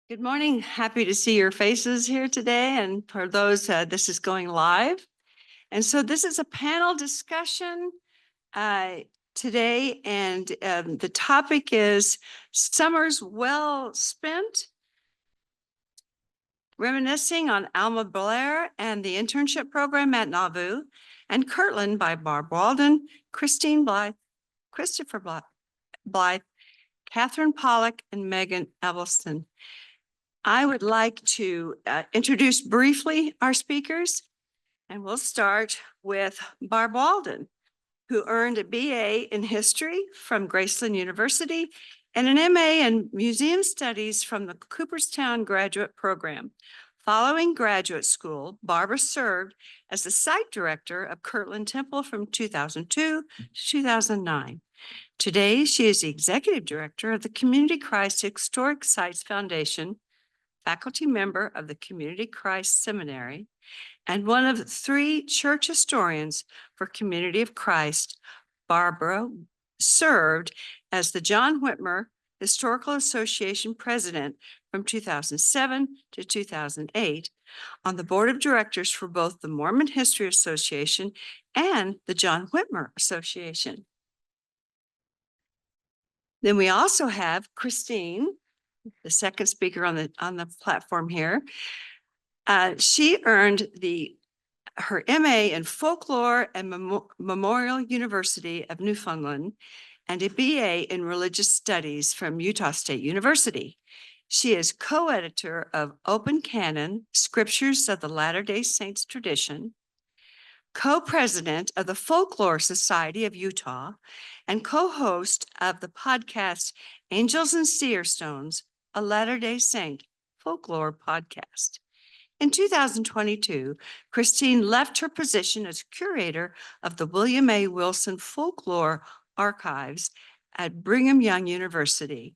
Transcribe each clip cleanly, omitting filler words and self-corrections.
Good morning. Happy to see your faces here today. And for those, this is going live. And so this is a panel discussion today. And the topic is Summers Well Spent, Reminiscing on Alma, Blair, and the Internship Program at Nauvoo, and Kirtland by Barb Walden, Christine Blythe, Christopher Blythe, Katherine Pollock, and Magen Edvalson. I would like to introduce briefly our speakers, and we'll start with Barb Walden, who earned a BA in history from Graceland University and an MA in museum studies from the Cooperstown Graduate Program. Following graduate school, Barbara served as the site director of Kirtland Temple from 2002 to 2009. Today, she is the executive director of the Community Christ Historic Sites Foundation, faculty member of the Community Christ Seminary, and one of 3 church historians for Community of Christ. Barbara served as the John Whitmer Historical Association president from 2007 to 2008, on the board of directors for both the Mormon History Association and the John Whitmer Association. Then we also have Christine, the second speaker on the platform here. She earned her MA in folklore and Memorial University of Newfoundland and a BA in religious studies from Utah State University. She is co-editor of Open Canon, Scriptures of the Latter-day Saints Tradition, co-president of the Folklore Society of Utah, and co-host of the podcast Angels and Seer Stones, a Latter-day Saint folklore podcast. In 2022, Christine left her position as curator of the William A. Wilson Folklore Archives at Brigham Young University.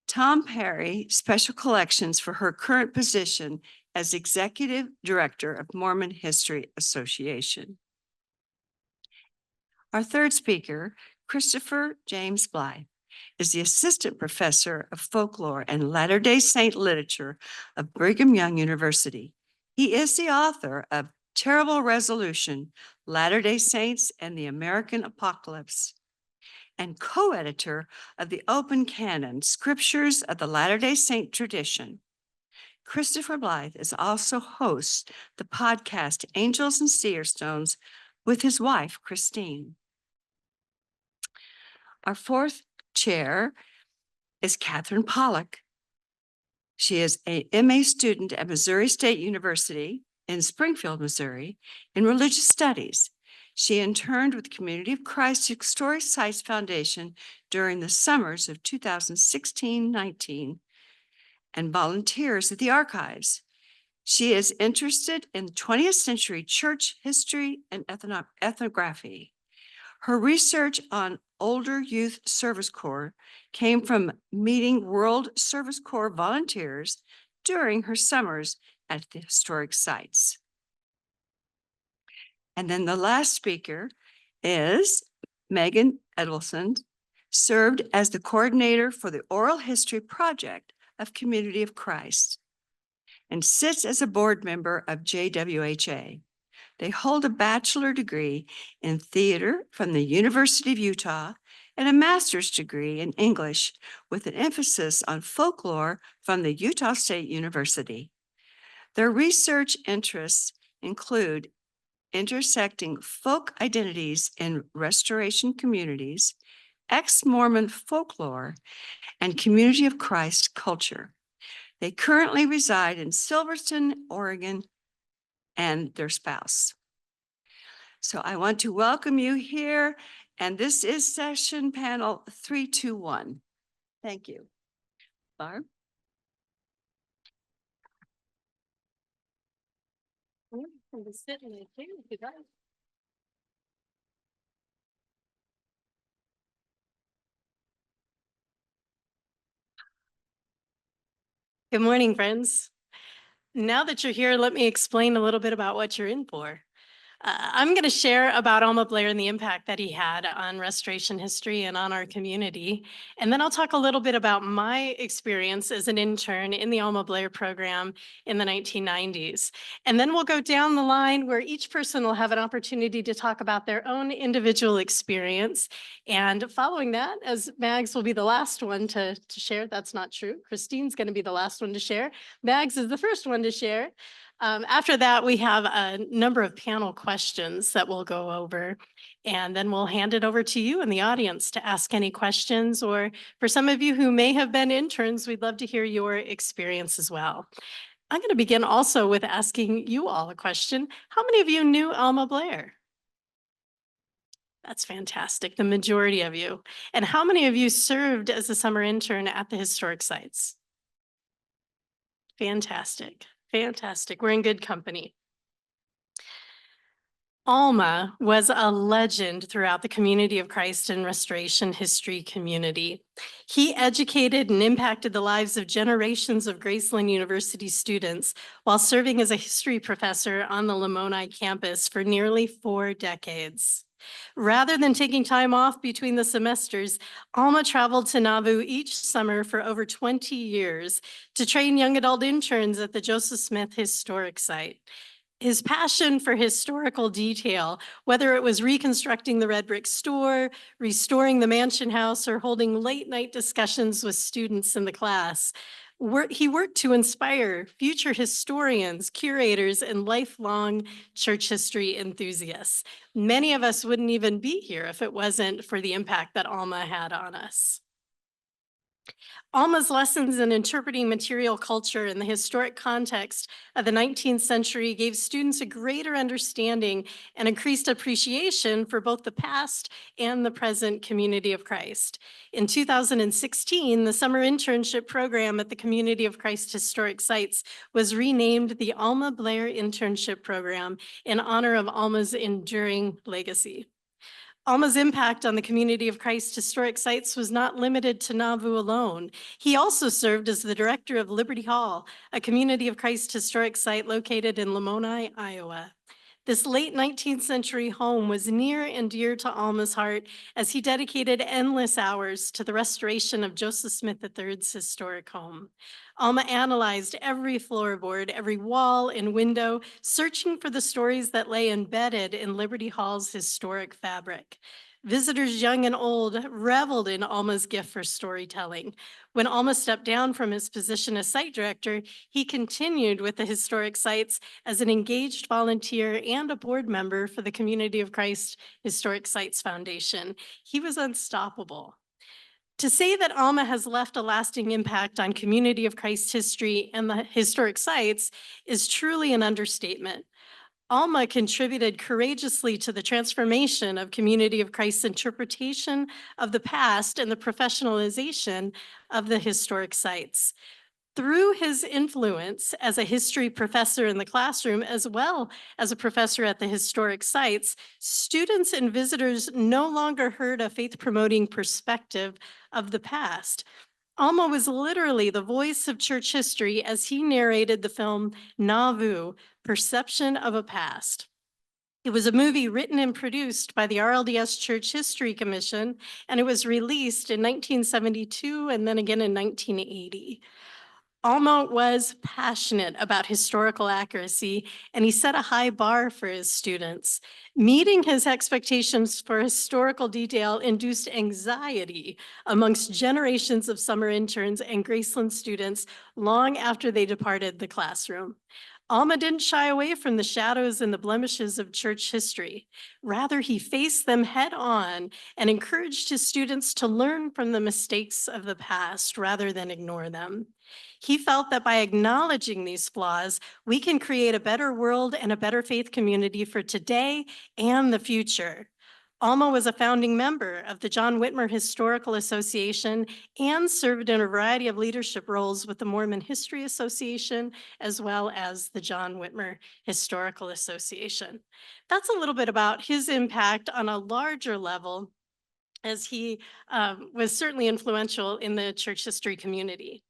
Tom Perry, Special Collections for her current position as Executive Director of Mormon History Association. Our third speaker, Christopher James Blythe, is the Assistant Professor of Folklore and Latter-day Saint Literature of Brigham Young University. He is the author of Terrible Resolution, Latter-day Saints and the American Apocalypse, and co-editor of the Open Canon, Scriptures of the Latter-day Saint Tradition. Christopher Blythe is also hosts the podcast Angels and Seer Stones with his wife, Christine. Our fourth chair is Katherine Pollock. She is a MA student at Missouri State University in Springfield, Missouri, in religious studies. She interned with Community of Christ Historic Sites Foundation during the summers of 2016-19 and volunteers at the archives. She is interested in 20th century church history and ethnography. Her research on older youth service corps came from meeting World Service Corps volunteers during her summers at the historic sites. And then the last speaker is Magen Edvalson, served as the coordinator for the Oral History Project of Community of Christ, and sits as a board member of JWHA. They hold a bachelor degree in theater from the University of Utah and a master's degree in English with an emphasis on folklore from the Utah State University. Their research interests include intersecting folk identities in restoration communities, ex-Mormon folklore, and Community of Christ culture. They currently reside in Silverton, Oregon, and their spouse. So I want to welcome you here, and this is session panel 321. Thank you. Barb? Good morning, friends. Now that you're here, let me explain a little bit about what you're in for. I'm going to share about Alma Blair and the impact that he had on restoration history and on our community. And then I'll talk a little bit about my experience as an intern in the Alma Blair program in the 1990s. And then we'll go down the line where each person will have an opportunity to talk about their own individual experience. And following that, as Mags will be the last one to share, that's not true. Christine's going to be the last one to share. Mags is the first one to share. After that, we have a number of panel questions that we'll go over, and then we'll hand it over to you in the audience to ask any questions, or for some of you who may have been interns, we'd love to hear your experience as well. I'm going to begin also with asking you all a question. How many of you knew Alma Blair? That's fantastic, the majority of you. And how many of you served as a summer intern at the historic sites? Fantastic. Fantastic. We're in good company. Alma was a legend throughout the Community of Christ and Restoration history community. He educated and impacted the lives of generations of Graceland University students while serving as a history professor on the Lamoni campus for nearly 4 decades. Rather than taking time off between the semesters, Alma traveled to Nauvoo each summer for over 20 years to train young adult interns at the Joseph Smith Historic Site. His passion for historical detail, whether it was reconstructing the red brick store, restoring the mansion house, or holding late night discussions with students in the class, he worked to inspire future historians, curators, and lifelong church history enthusiasts. Many of us wouldn't even be here if it wasn't for the impact that Alma had on us. Alma's lessons in interpreting material culture in the historic context of the 19th century gave students a greater understanding and increased appreciation for both the past and the present Community of Christ. In 2016, the summer internship program at the Community of Christ Historic Sites was renamed the Alma Blair Internship Program in honor of Alma's enduring legacy. Alma's impact on the Community of Christ Historic Sites was not limited to Nauvoo alone. He also served as the director of Liberty Hall, a Community of Christ Historic Site located in Lamoni, Iowa. This late 19th century home was near and dear to Alma's heart as he dedicated endless hours to the restoration of Joseph Smith III's historic home. Alma analyzed every floorboard, every wall and window, searching for the stories that lay embedded in Liberty Hall's historic fabric. Visitors young and old reveled in Alma's gift for storytelling. When Alma stepped down from his position as site director, he continued with the historic sites as an engaged volunteer and a board member for the Community of Christ Historic Sites Foundation. He was unstoppable. To say that Alma has left a lasting impact on Community of Christ history and the historic sites is truly an understatement. Alma contributed courageously to the transformation of Community of Christ's interpretation of the past and the professionalization of the historic sites. Through his influence as a history professor in the classroom, as well as a professor at the historic sites, students and visitors no longer heard a faith-promoting perspective of the past. Alma was literally the voice of church history as he narrated the film Nauvoo, Perception of a Past. It was a movie written and produced by the RLDS Church History Commission, and it was released in 1972 and then again in 1980. Alma was passionate about historical accuracy, and he set a high bar for his students. Meeting his expectations for historical detail induced anxiety amongst generations of summer interns and Graceland students long after they departed the classroom. Alma didn't shy away from the shadows and the blemishes of church history. Rather, he faced them head on and encouraged his students to learn from the mistakes of the past rather than ignore them. He felt that by acknowledging these flaws, we can create a better world and a better faith community for today and the future. Alma was a founding member of the John Whitmer Historical Association and served in a variety of leadership roles with the Mormon History Association, as well as the John Whitmer Historical Association. That's a little bit about his impact on a larger level, as he was certainly influential in the church history community.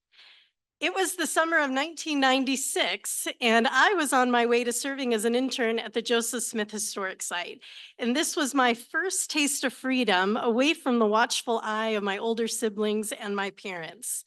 It was the summer of 1996, and I was on my way to serving as an intern at the Joseph Smith Historic Site. And this was my first taste of freedom away from the watchful eye of my older siblings and my parents.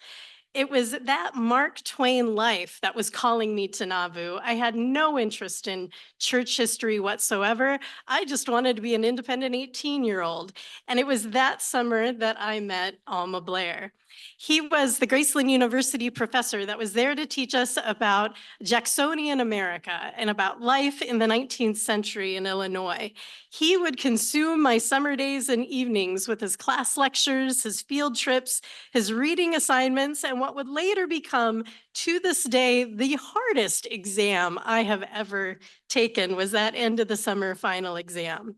It was that Mark Twain life that was calling me to Nauvoo. I had no interest in church history whatsoever. I just wanted to be an independent 18-year-old. And it was that summer that I met Alma Blair. He was the Graceland University professor that was there to teach us about Jacksonian America and about life in the 19th century in Illinois. He would consume my summer days and evenings with his class lectures, his field trips, his reading assignments, and what would later become, to this day, the hardest exam I have ever taken was that end of the summer final exam.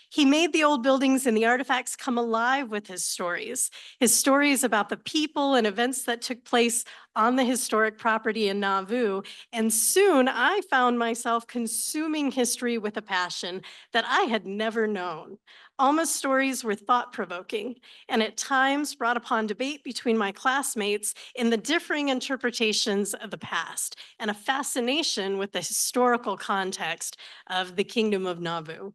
He made the old buildings and the artifacts come alive with his stories about the people and events that took place on the historic property in Nauvoo. And soon I found myself consuming history with a passion that I had never known. Alma's stories were thought-provoking and at times brought upon debate between my classmates in the differing interpretations of the past and a fascination with the historical context of the Kingdom of Nauvoo.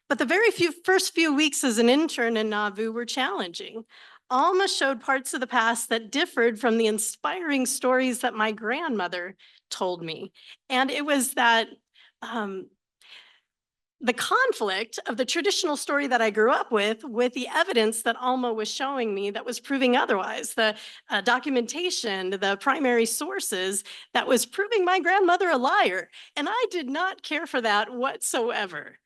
But the first few weeks as an intern in Nauvoo were challenging. Alma showed parts of the past that differed from the inspiring stories that my grandmother told me. And it was that the conflict of the traditional story that I grew up with the evidence that Alma was showing me that was proving otherwise, the documentation, the primary sources that was proving my grandmother a liar. And I did not care for that whatsoever.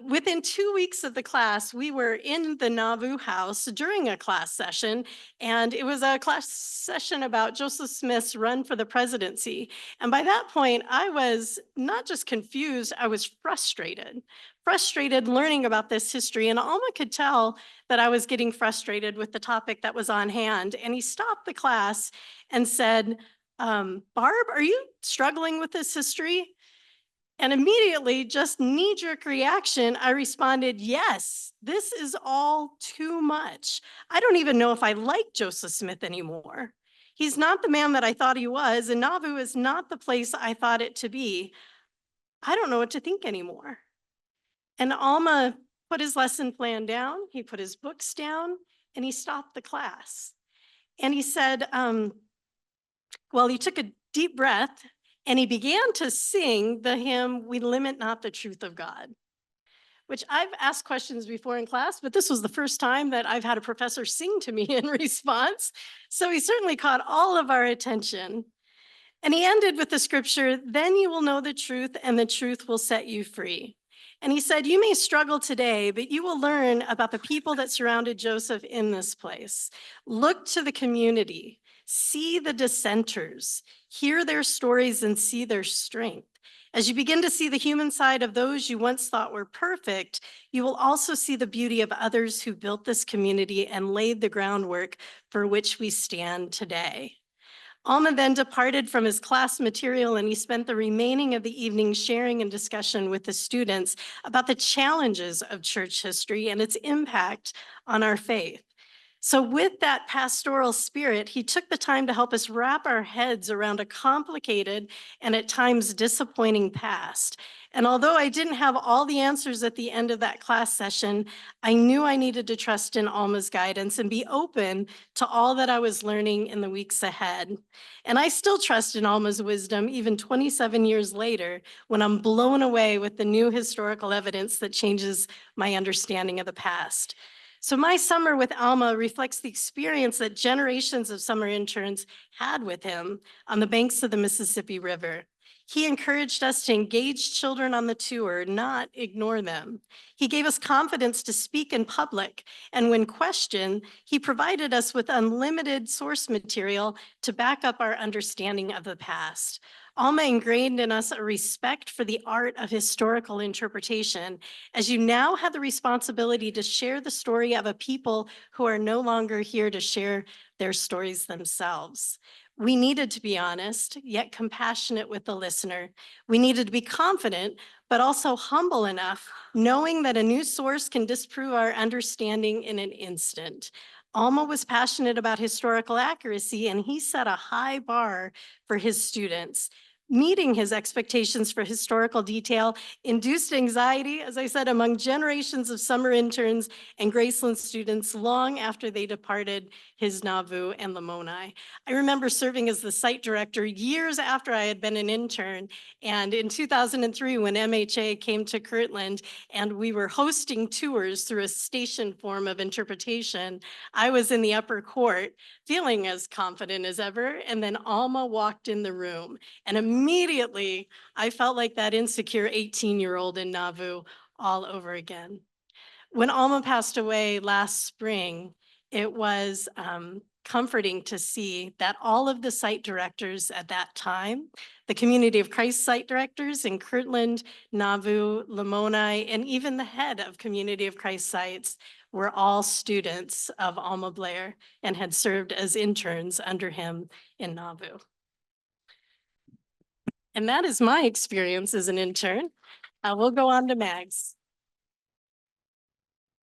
Within 2 weeks of the class, we were in the Nauvoo house during a class session, and it was a class session about Joseph Smith's run for the presidency. And by that point, I was not just confused, I was frustrated learning about this history. And Alma could tell that I was getting frustrated with the topic that was on hand. And he stopped the class and said, Barb, are you struggling with this history? And immediately, just knee-jerk reaction, I responded, yes, this is all too much. I don't even know if I like Joseph Smith anymore. He's not the man that I thought he was, and Nauvoo is not the place I thought it to be. I don't know what to think anymore. And Alma put his lesson plan down, he put his books down, and he stopped the class. And he said, well, he took a deep breath, and he began to sing the hymn, "We Limit Not the Truth of God," which I've asked questions before in class, but this was the first time that I've had a professor sing to me in response. So he certainly caught all of our attention. And he ended with the scripture, "Then you will know the truth, and the truth will set you free." And he said, you may struggle today, but you will learn about the people that surrounded Joseph in this place. Look to the community, see the dissenters, hear their stories and see their strength. As you begin to see the human side of those you once thought were perfect, you will also see the beauty of others who built this community and laid the groundwork for which we stand today. Alma then departed from his class material, and he spent the remaining of the evening sharing and discussion with the students about the challenges of church history and its impact on our faith. So with that pastoral spirit, he took the time to help us wrap our heads around a complicated and at times disappointing past. And although I didn't have all the answers at the end of that class session, I knew I needed to trust in Alma's guidance and be open to all that I was learning in the weeks ahead. And I still trust in Alma's wisdom, even 27 years later, when I'm blown away with the new historical evidence that changes my understanding of the past. So my summer with Alma reflects the experience that generations of summer interns had with him on the banks of the Mississippi River. He encouraged us to engage children on the tour, not ignore them. He gave us confidence to speak in public, and when questioned, he provided us with unlimited source material to back up our understanding of the past. Alma ingrained in us a respect for the art of historical interpretation, as you now have the responsibility to share the story of a people who are no longer here to share their stories themselves. We needed to be honest, yet compassionate with the listener. We needed to be confident, but also humble enough, knowing that a new source can disprove our understanding in an instant. Alma was passionate about historical accuracy, and he set a high bar for his students. Meeting his expectations for historical detail induced anxiety, as I said, among generations of summer interns and Graceland students long after they departed his Nauvoo and Lamoni. I remember serving as the site director years after I had been an intern. And in 2003, when MHA came to Kirtland and we were hosting tours through a station form of interpretation, I was in the upper court feeling as confident as ever. And then Alma walked in the room, and immediately I felt like that insecure 18-year-old in Nauvoo all over again. When Alma passed away last spring, it was comforting to see that all of the site directors at that time, the Community of Christ site directors in Kirtland, Nauvoo, Lamoni, and even the head of Community of Christ sites were all students of Alma Blair and had served as interns under him in Nauvoo. And that is my experience as an intern. We'll go on to Mags.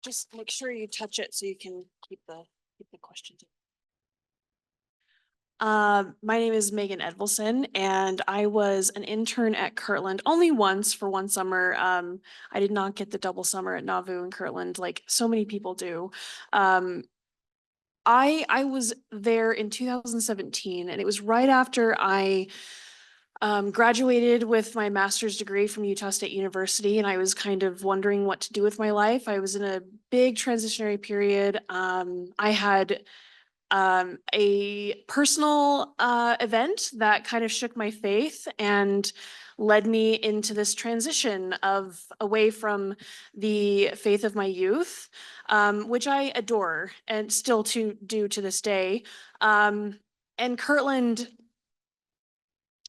Just make sure you touch it so you can keep the questions. My name is Magen Edvalson, and I was an intern at Kirtland only once for one summer. I did not get the double summer at Nauvoo and Kirtland like so many people do. I was there in 2017, and it was right after I graduated with my master's degree from Utah State University, and I was kind of wondering what to do with my life. I was in a big transitionary period. I had a personal event that kind of shook my faith and led me into this transition of away from the faith of my youth, which I adore and still to do to this day. And Kirtland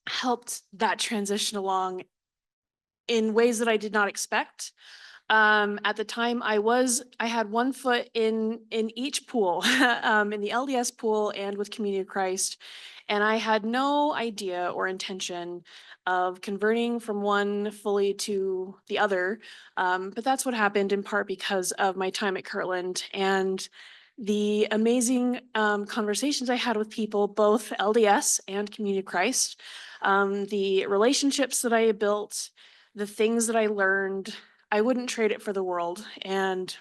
helped that transition along in ways that I did not expect. At the time I had one foot in each pool, in the LDS pool and with Community of Christ. And I had no idea or intention of converting from one fully to the other. But that's what happened in part because of my time at Kirtland and the amazing conversations I had with people, both LDS and Community of Christ, the relationships that I built, the things that I learned. I wouldn't trade it for the world. And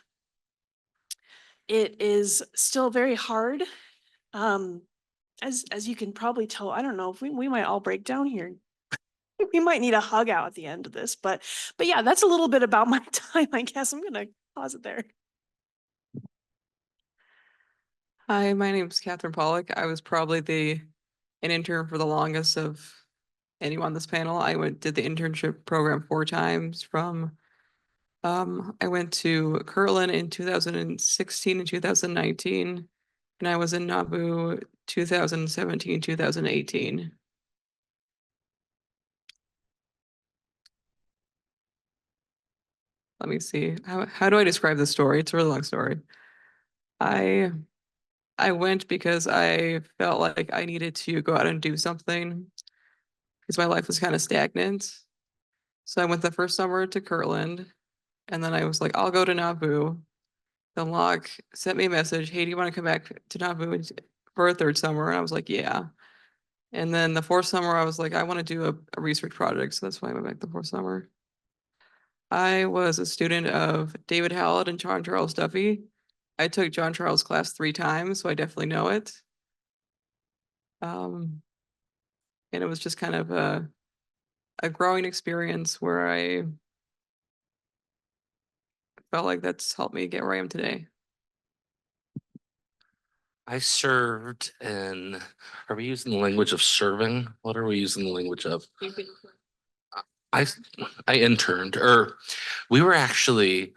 it is still very hard. As you can probably tell, I don't know if we might all break down here. We might need a hug out at the end of this, but yeah, that's a little bit about my time. I guess I'm gonna pause it there. Hi, my name is Katherine Pollock. I was probably an intern for the longest of anyone on this panel. Did the internship program 4 times from I went to Kirtland in 2016 and 2019, and I was in Nauvoo 2017, 2018. Let me see. How do I describe this story? It's a really long story. I went because I felt like I needed to go out and do something because my life was kind of stagnant. So I went the first summer to Kirtland, and then I was like, I'll go to Nauvoo. Then Locke sent me a message, hey, do you want to come back to Nauvoo for a 3rd summer? And I was like, yeah. And then the 4th summer, I was like, I want to do a research project. So that's why I went back the 4th summer. I was a student of David Hallett and John Charles Duffy. I took John Charles' class 3 times, so I definitely know it. And it was just kind of a growing experience where I felt like that's helped me get where I am today. I served in, are we using the language of serving? What are we using the language of? I interned, or we were actually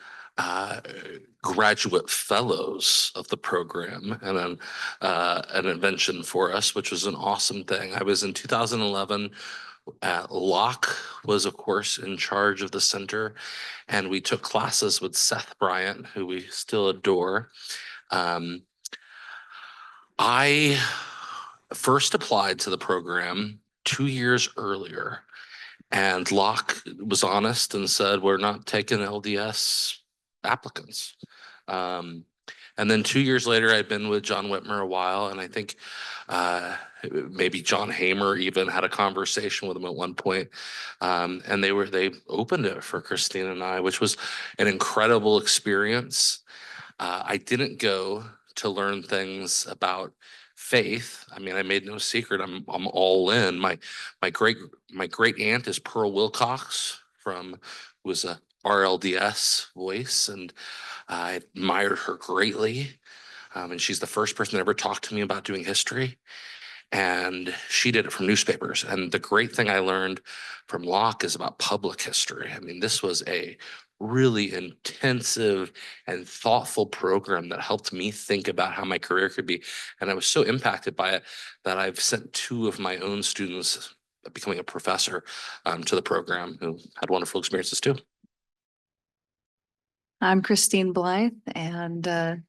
graduate fellows of the program, and an invention for us, which was an awesome thing. I was in 2011. Locke was, of course, in charge of the center, and we took classes with Seth Bryant, who we still adore. I first applied to the program 2 years earlier, and Locke was honest and said, we're not taking LDS applicants. And And then 2 years later, I'd been with John Whitmer a while, and I think maybe John Hamer even had a conversation with him at one point. And they opened it for Christine and I, which was an incredible experience. I didn't go to learn things about faith. I mean, I made no secret. I'm all in. My great aunt is Pearl Wilcox who was a RLDS voice, and I admired her greatly. And she's the first person that ever talked to me about doing history. And she did it from newspapers. And the great thing I learned from Locke is about public history. I mean, this was a really intensive and thoughtful program that helped me think about how my career could be. And I was so impacted by it that I've sent 2 of my own students becoming a professor to the program, who had wonderful experiences too. I'm Christine Blythe, and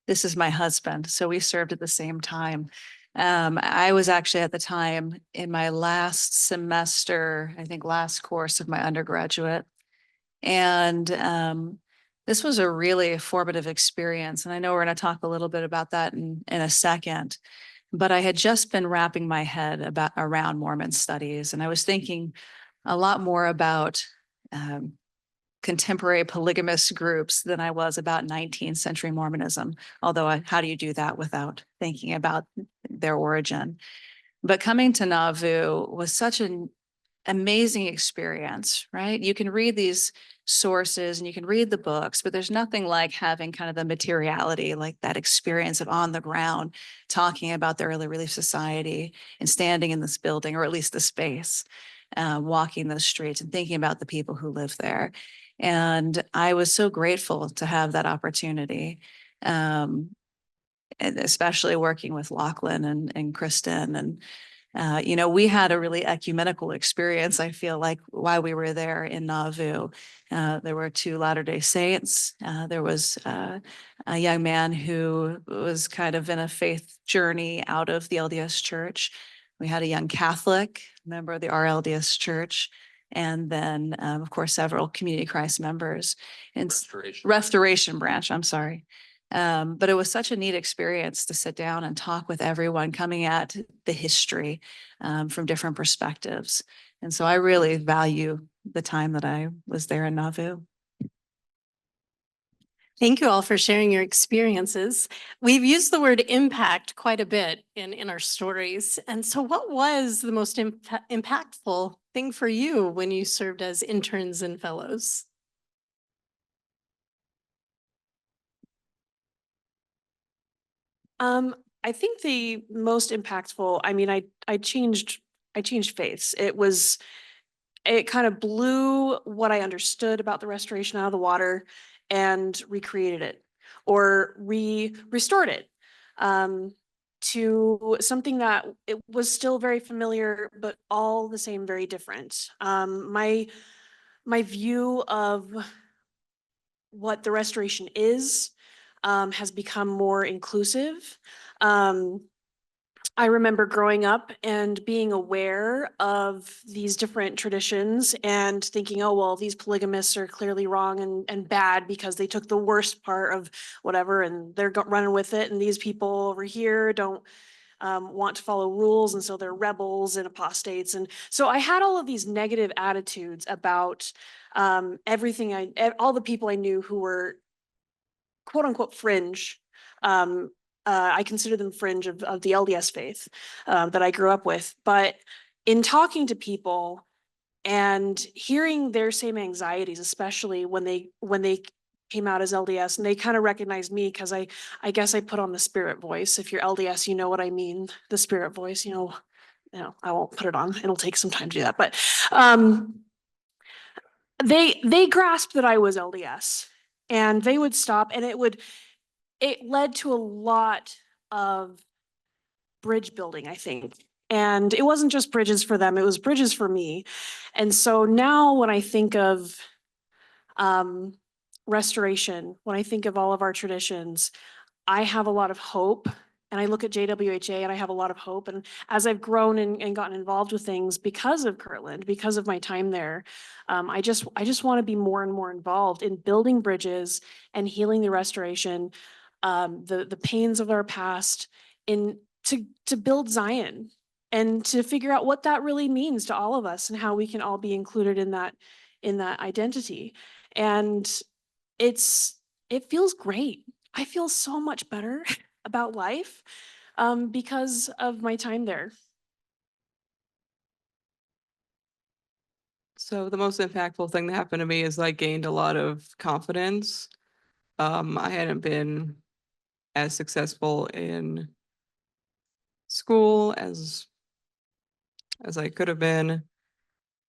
this is my husband. So we served at the same time. I was actually at the time in my last semester, I think last course of my undergraduate. And this was a really formative experience. And I know we're going to talk a little bit about that in a second. But I had just been wrapping my head around Mormon studies, and I was thinking a lot more about contemporary polygamous groups than I was about 19th century Mormonism. Although how do you do that without thinking about their origin? But coming to Nauvoo was such an amazing experience, right? You can read these sources and you can read the books, but there's nothing like having kind of the materiality, like that experience of on the ground, talking about the early relief society and standing in this building, or at least the space, walking those streets and thinking about the people who live there. And I was so grateful to have that opportunity, and especially working with Lachlan and Kristen. And, we had a really ecumenical experience, I feel like, while we were there in Nauvoo. There were 2 Latter-day Saints. There was a young man who was kind of in a faith journey out of the LDS church. We had a young Catholic member of the RLDS church. And then, of course, several Community Christ members and Restoration Branch, I'm sorry. But it was such a neat experience to sit down and talk with everyone coming at the history from different perspectives. And so I really value the time that I was there in Nauvoo. Thank you all for sharing your experiences. We've used the word impact quite a bit in our stories. And so what was the most impactful thing for you when you served as interns and fellows? I think the most impactful, I mean, I changed faiths. It kind of blew what I understood about the restoration out of the water and recreated it, or restored it to something that it was still very familiar, but all the same very different. My view of what the restoration is has become more inclusive. I remember growing up and being aware of these different traditions and thinking, oh, well, these polygamists are clearly wrong and bad because they took the worst part of whatever and they're running with it. And these people over here don't want to follow rules. And so they're rebels and apostates. And so I had all of these negative attitudes about everything, all the people I knew who were quote unquote fringe. I consider them fringe of the LDS faith that I grew up with. But in talking to people and hearing their same anxieties, especially when they came out as LDS, and they kind of recognized me because I guess I put on the spirit voice. If you're LDS, you know what I mean, the spirit voice. I won't put it on. It'll take some time to do that. But they grasped that I was LDS, and they would stop, and it led to a lot of bridge building, I think. And it wasn't just bridges for them, it was bridges for me. And so now when I think of restoration, when I think of all of our traditions, I have a lot of hope. And I look at JWHA and I have a lot of hope. And as I've grown and gotten involved with things because of Kirtland, because of my time there, I just want to be more and more involved in building bridges and healing the restoration the pains of our past to build Zion and to figure out what that really means to all of us and how we can all be included in that identity. And it feels great. I feel so much better about life because of my time there. So the most impactful thing that happened to me is I gained a lot of confidence. I hadn't been as successful in school as I could have been,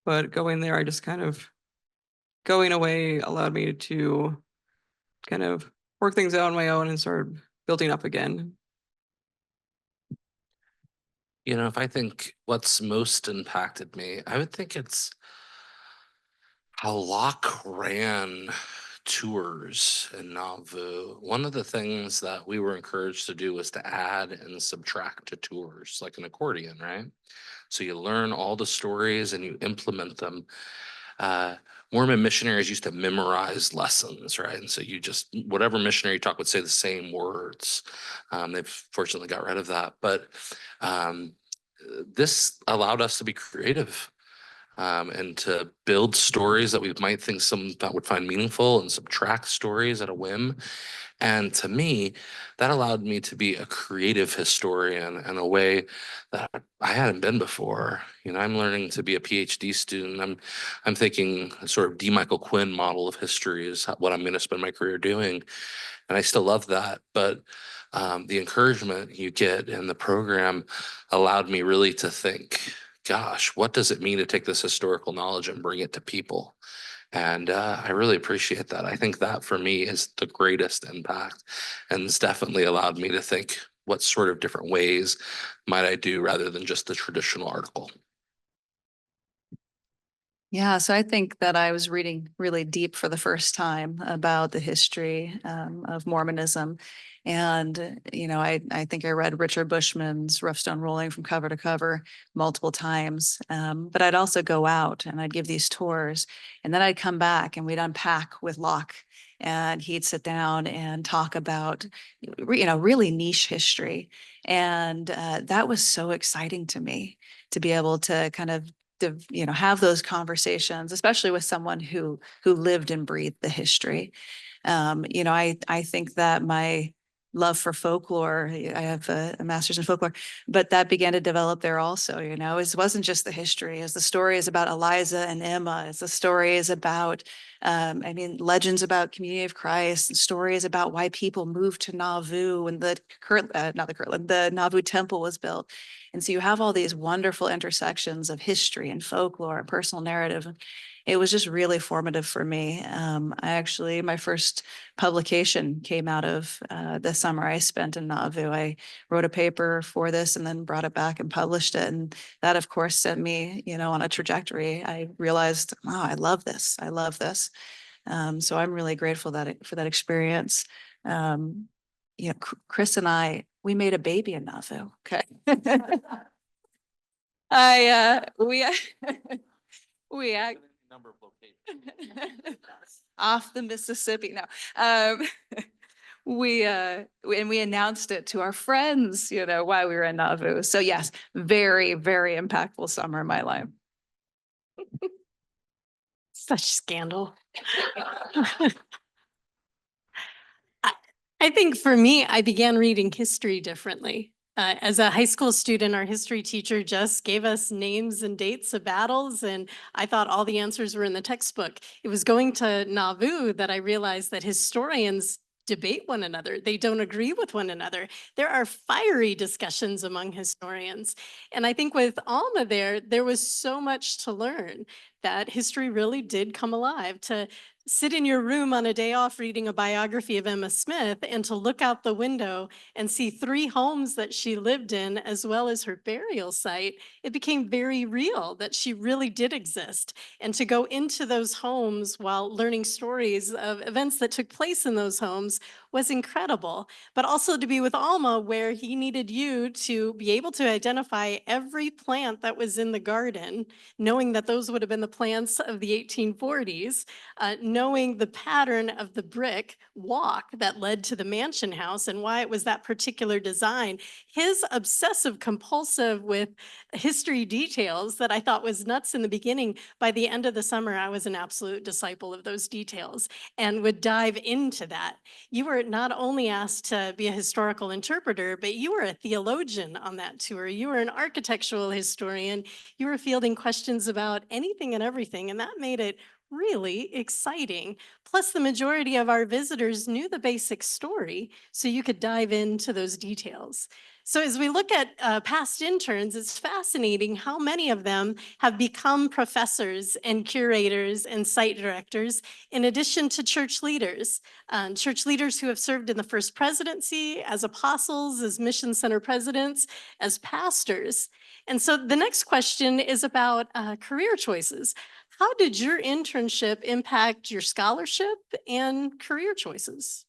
but going there, I just kind of going away allowed me to kind of work things out on my own and start building up again. You know, if I think what's most impacted me, I would think it's how Locke ran tours in Nauvoo. One of the things that we were encouraged to do was to add and subtract to tours, like an accordion, right? So you learn all the stories and you implement them. Mormon missionaries used to memorize lessons, right? And so you just, whatever missionary you talk would say the same words. They've fortunately got rid of that. But this allowed us to be creative and to build stories that we might think some that would find meaningful and subtract stories at a whim. And to me, that allowed me to be a creative historian in a way that I hadn't been before. You know, I'm learning to be a PhD student. I'm thinking a sort of D. Michael Quinn model of history is what I'm going to spend my career doing. And I still love that. But the encouragement you get in the program allowed me really to think, gosh, what does it mean to take this historical knowledge and bring it to people? And I really appreciate that. I think that for me is the greatest impact. And it's definitely allowed me to think what sort of different ways might I do rather than just the traditional article. Yeah, so I think that I was reading really deep for the first time about the history of Mormonism. And, you know, I think I read Richard Bushman's Rough Stone Rolling from cover to cover multiple times. But I'd also go out and I'd give these tours, and then I'd come back and we'd unpack with Locke, and he'd sit down and talk about, you know, really niche history. And that was so exciting to me to be able to kind of you know, have those conversations, especially with someone who lived and breathed the history. You know, I think that my love for folklore, I have a master's in folklore, but that began to develop there also. You know, it wasn't just the history, as the story is about Eliza and Emma, as the story is about I mean, legends about Community of Christ, and stories about why people moved to Nauvoo and the not the Kirtland, the Nauvoo temple was built. And so you have all these wonderful intersections of history and folklore and personal narrative. It was just really formative for me. My first publication came out of the summer I spent in Nauvoo. I wrote a paper for this and then brought it back and published it. And that, of course, sent me, you know, on a trajectory. I realized, oh, I love this. I love this. So I'm really grateful for that experience. You know, Chris and I, we made a baby in Nauvoo. Okay. We Number of locations. off the Mississippi now. We announced it to our friends, you know, while we were in Nauvoo. So yes, very, very impactful summer in my life. Such scandal. I think for me, I began reading history differently. As a high school student, our history teacher just gave us names and dates of battles, and I thought all the answers were in the textbook. It was going to Nauvoo that I realized that historians debate one another. They don't agree with one another. There are fiery discussions among historians. And I think with Alma there was so much to learn, that history really did come alive. To sit in your room on a day off reading a biography of Emma Smith and to look out the window and see 3 homes that she lived in, as well as her burial site, it became very real that she really did exist. And to go into those homes while learning stories of events that took place in those homes was incredible. But also to be with Alma, where he needed you to be able to identify every plant that was in the garden, knowing that those would have been the plants of the 1840s, knowing the pattern of the brick walk that led to the mansion house and why it was that particular design. His obsessive compulsive with history details that I thought was nuts in the beginning, by the end of the summer, I was an absolute disciple of those details and would dive into that. You were not only asked to be a historical interpreter, but you were a theologian on that tour. You were an architectural historian. You were fielding questions about anything and everything, and that made it really exciting. Plus, the majority of our visitors knew the basic story, so you could dive into those details. So as we look at past interns, it's fascinating how many of them have become professors and curators and site directors, in addition to church leaders who have served in the first presidency, as apostles, as mission center presidents, as pastors. And so the next question is about career choices. How did your internship impact your scholarship and career choices?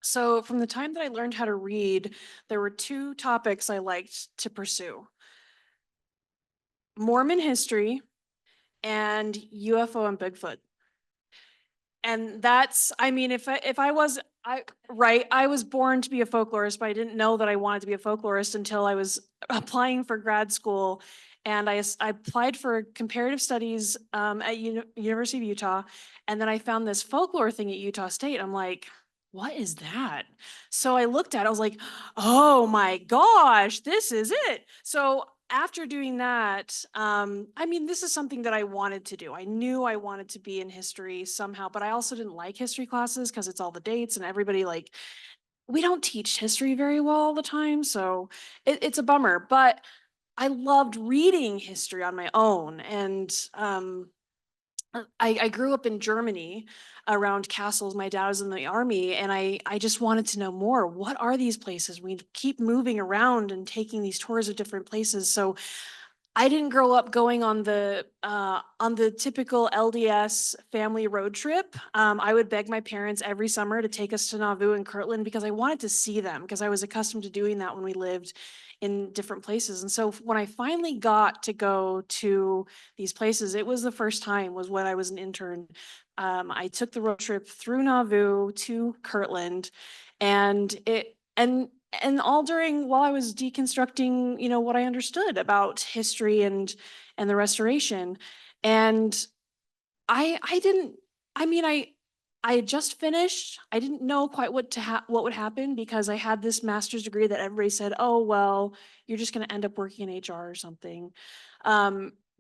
So from the time that I learned how to read, there were two topics I liked to pursue: Mormon history and UFO and Bigfoot. And that's, I mean, if I was, I was born to be a folklorist, but I didn't know that I wanted to be a folklorist until I was applying for grad school. And I applied for comparative studies at University of Utah. And then I found this folklore thing at Utah State. I'm like, what is that? So I looked at it, I was like, oh my gosh, this is it. So after doing that, I mean, this is something that I wanted to do. I knew I wanted to be in history somehow, but I also didn't like history classes because it's all the dates and everybody, like, we don't teach history very well all the time. So it's a bummer, but I loved reading history on my own. And I grew up in Germany around castles. My dad was in the army, and I just wanted to know more. What are these places? We keep moving around and taking these tours of different places. So I didn't grow up going on the typical LDS family road trip. I would beg my parents every summer to take us to Nauvoo and Kirtland because I wanted to see them, because I was accustomed to doing that when we lived in different places. And so when I finally got to go to these places, it was the first time was when I was an intern. I took the road trip through Nauvoo to Kirtland, and all during while I was deconstructing, what I understood about history and the restoration. And I didn't, I mean, I had just finished. I didn't know quite what would happen, because I had this master's degree that everybody said, oh, well, you're just going to end up working in HR or something.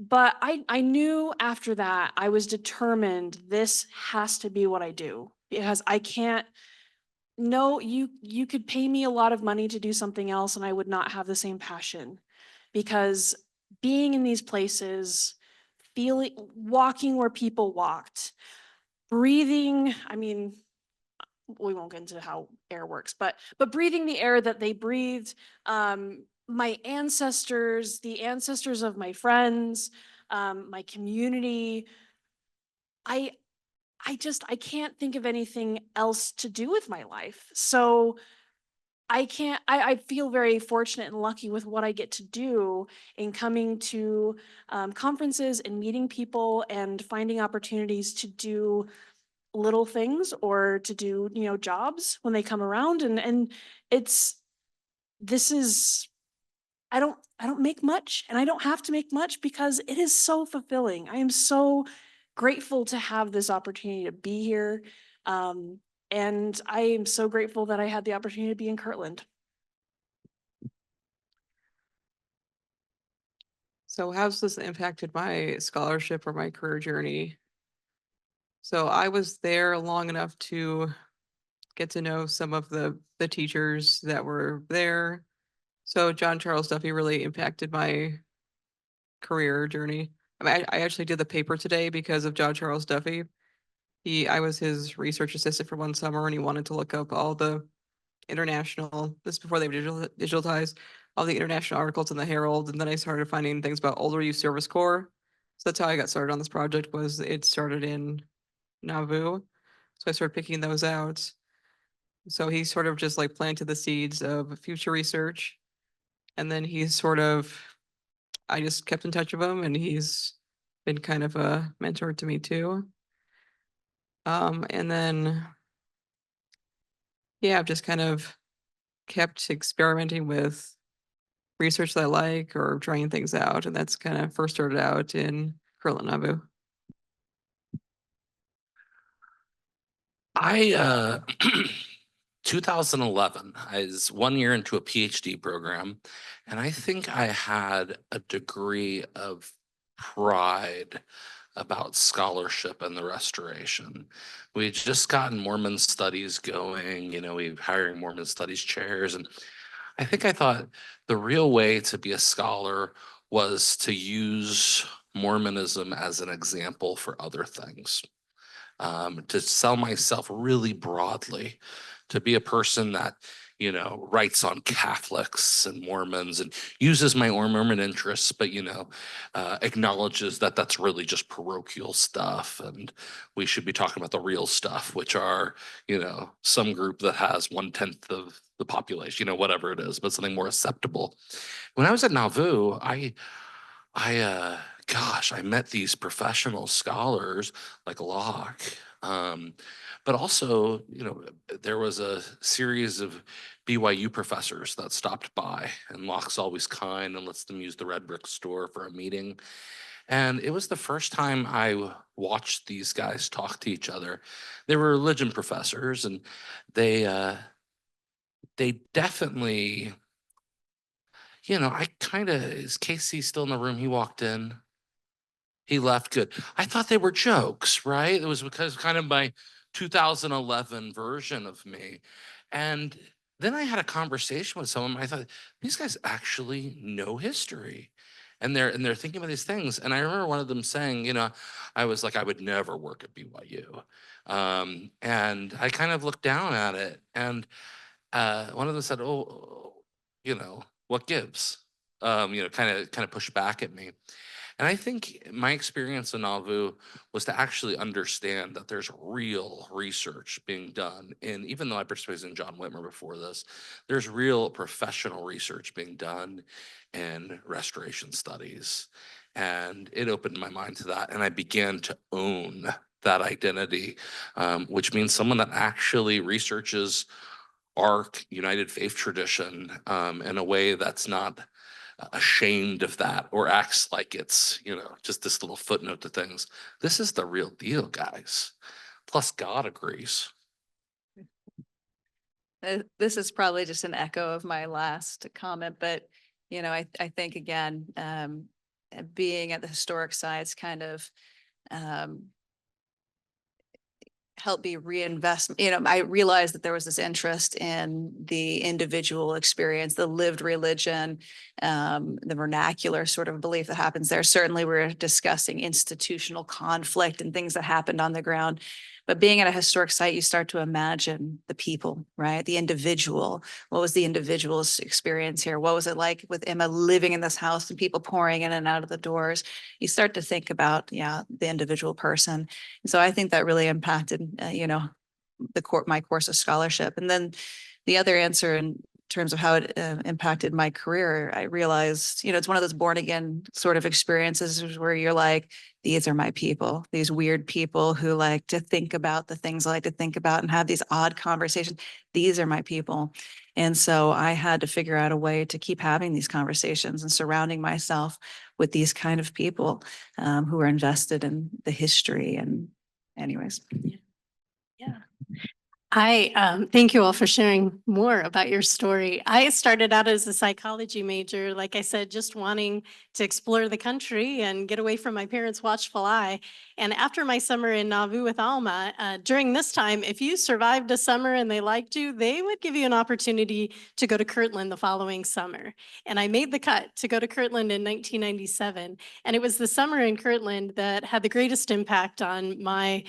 But I knew after that, I was determined this has to be what I do, because I can't. No, you could pay me a lot of money to do something else and I would not have the same passion, because being in these places, walking where people walked, breathing, I mean, we won't get into how air works, but breathing the air that they breathed, my ancestors, the ancestors of my friends, my community, I can't think of anything else to do with my life. So I feel very fortunate and lucky with what I get to do in coming to conferences and meeting people and finding opportunities to do little things or to do, jobs when they come around. And this is, I don't make much, and I don't have to make much, because it is so fulfilling. I am so grateful to have this opportunity to be here. And I am so grateful that I had the opportunity to be in Kirtland. So how's this impacted my scholarship or my career journey? So I was there long enough to get to know some of the teachers that were there. So John Charles Duffy really impacted my career journey. I mean, I actually did the paper today because of John Charles Duffy. I was his research assistant for one summer, and he wanted to look up all the international, this is before they digitalized all the international articles in the Herald. And then I started finding things about older youth service corps. So that's how I got started on this project. Was it started in Nauvoo. So I started picking those out. So he sort of just like planted the seeds of future research. And then he's sort of, I just kept in touch with him, and he's been kind of a mentor to me too. And then, yeah, I've just kind of kept experimenting with research that I like or trying things out. And that's kind of first started out in Kirtland, Nauvoo. I 2011, I was 1 year into a PhD program, and I think I had a degree of pride about scholarship and the restoration. We had just gotten Mormon studies going, we were hiring Mormon studies chairs, and I think I thought the real way to be a scholar was to use Mormonism as an example for other things. To sell myself really broadly, to be a person that, writes on Catholics and Mormons and uses my Mormon interests, but, acknowledges that that's really just parochial stuff. And we should be talking about the real stuff, which are, some group that has 1/10 of the population, whatever it is, but something more acceptable. When I was at Nauvoo, gosh, I met these professional scholars like Locke. But also, there was a series of BYU professors that stopped by, and Locke's always kind and lets them use the Red Brick store for a meeting. And it was the first time I watched these guys talk to each other. They were religion professors, and they definitely, is Casey still in the room? He walked in. He left good. I thought they were jokes, right? It was because kind of my 2011 version of me. And then I had a conversation with someone. I thought, these guys actually know history. And they're thinking about these things. And I remember one of them saying, I was like, I would never work at BYU. And I kind of looked down at it. And one of them said, oh, what gives? Kind of pushed back at me. And I think my experience in Nauvoo was to actually understand that there's real research being done. And even though I participated in John Whitmer before this, there's real professional research being done in restoration studies. And it opened my mind to that. And I began to own that identity, which means someone that actually researches our United Faith tradition in a way that's not ashamed of that or acts like it's, just this little footnote to things. This is the real deal, guys. Plus, God agrees. This is probably just an echo of my last comment, but I think again, being at the historic sites kind of help me reinvest. I realized that there was this interest in the individual experience, the lived religion, the vernacular sort of belief that happens there. Certainly we're discussing institutional conflict and things that happened on the ground. But being at a historic site, you start to imagine the people, right? The individual. What was the individual's experience here? What was it like with Emma living in this house and people pouring in and out of the doors? You start to think about, the individual person. And so I think that really impacted, my course of scholarship. And then the other answer in terms of how it impacted my career, I realized, it's one of those born again sort of experiences where you're like, these are my people, these weird people who like to think about the things I like to think about and have these odd conversations. These are my people. And so I had to figure out a way to keep having these conversations and surrounding myself with these kind of people who are invested in the history. And anyways. Yeah. I thank you all for sharing more about your story. I started out as a psychology major, like I said, just wanting to explore the country and get away from my parents' watchful eye. And after my summer in Nauvoo with Alma, during this time, if you survived a summer and they liked you, they would give you an opportunity to go to Kirtland the following summer. And I made the cut to go to Kirtland in 1997. And it was the summer in Kirtland that had the greatest impact on my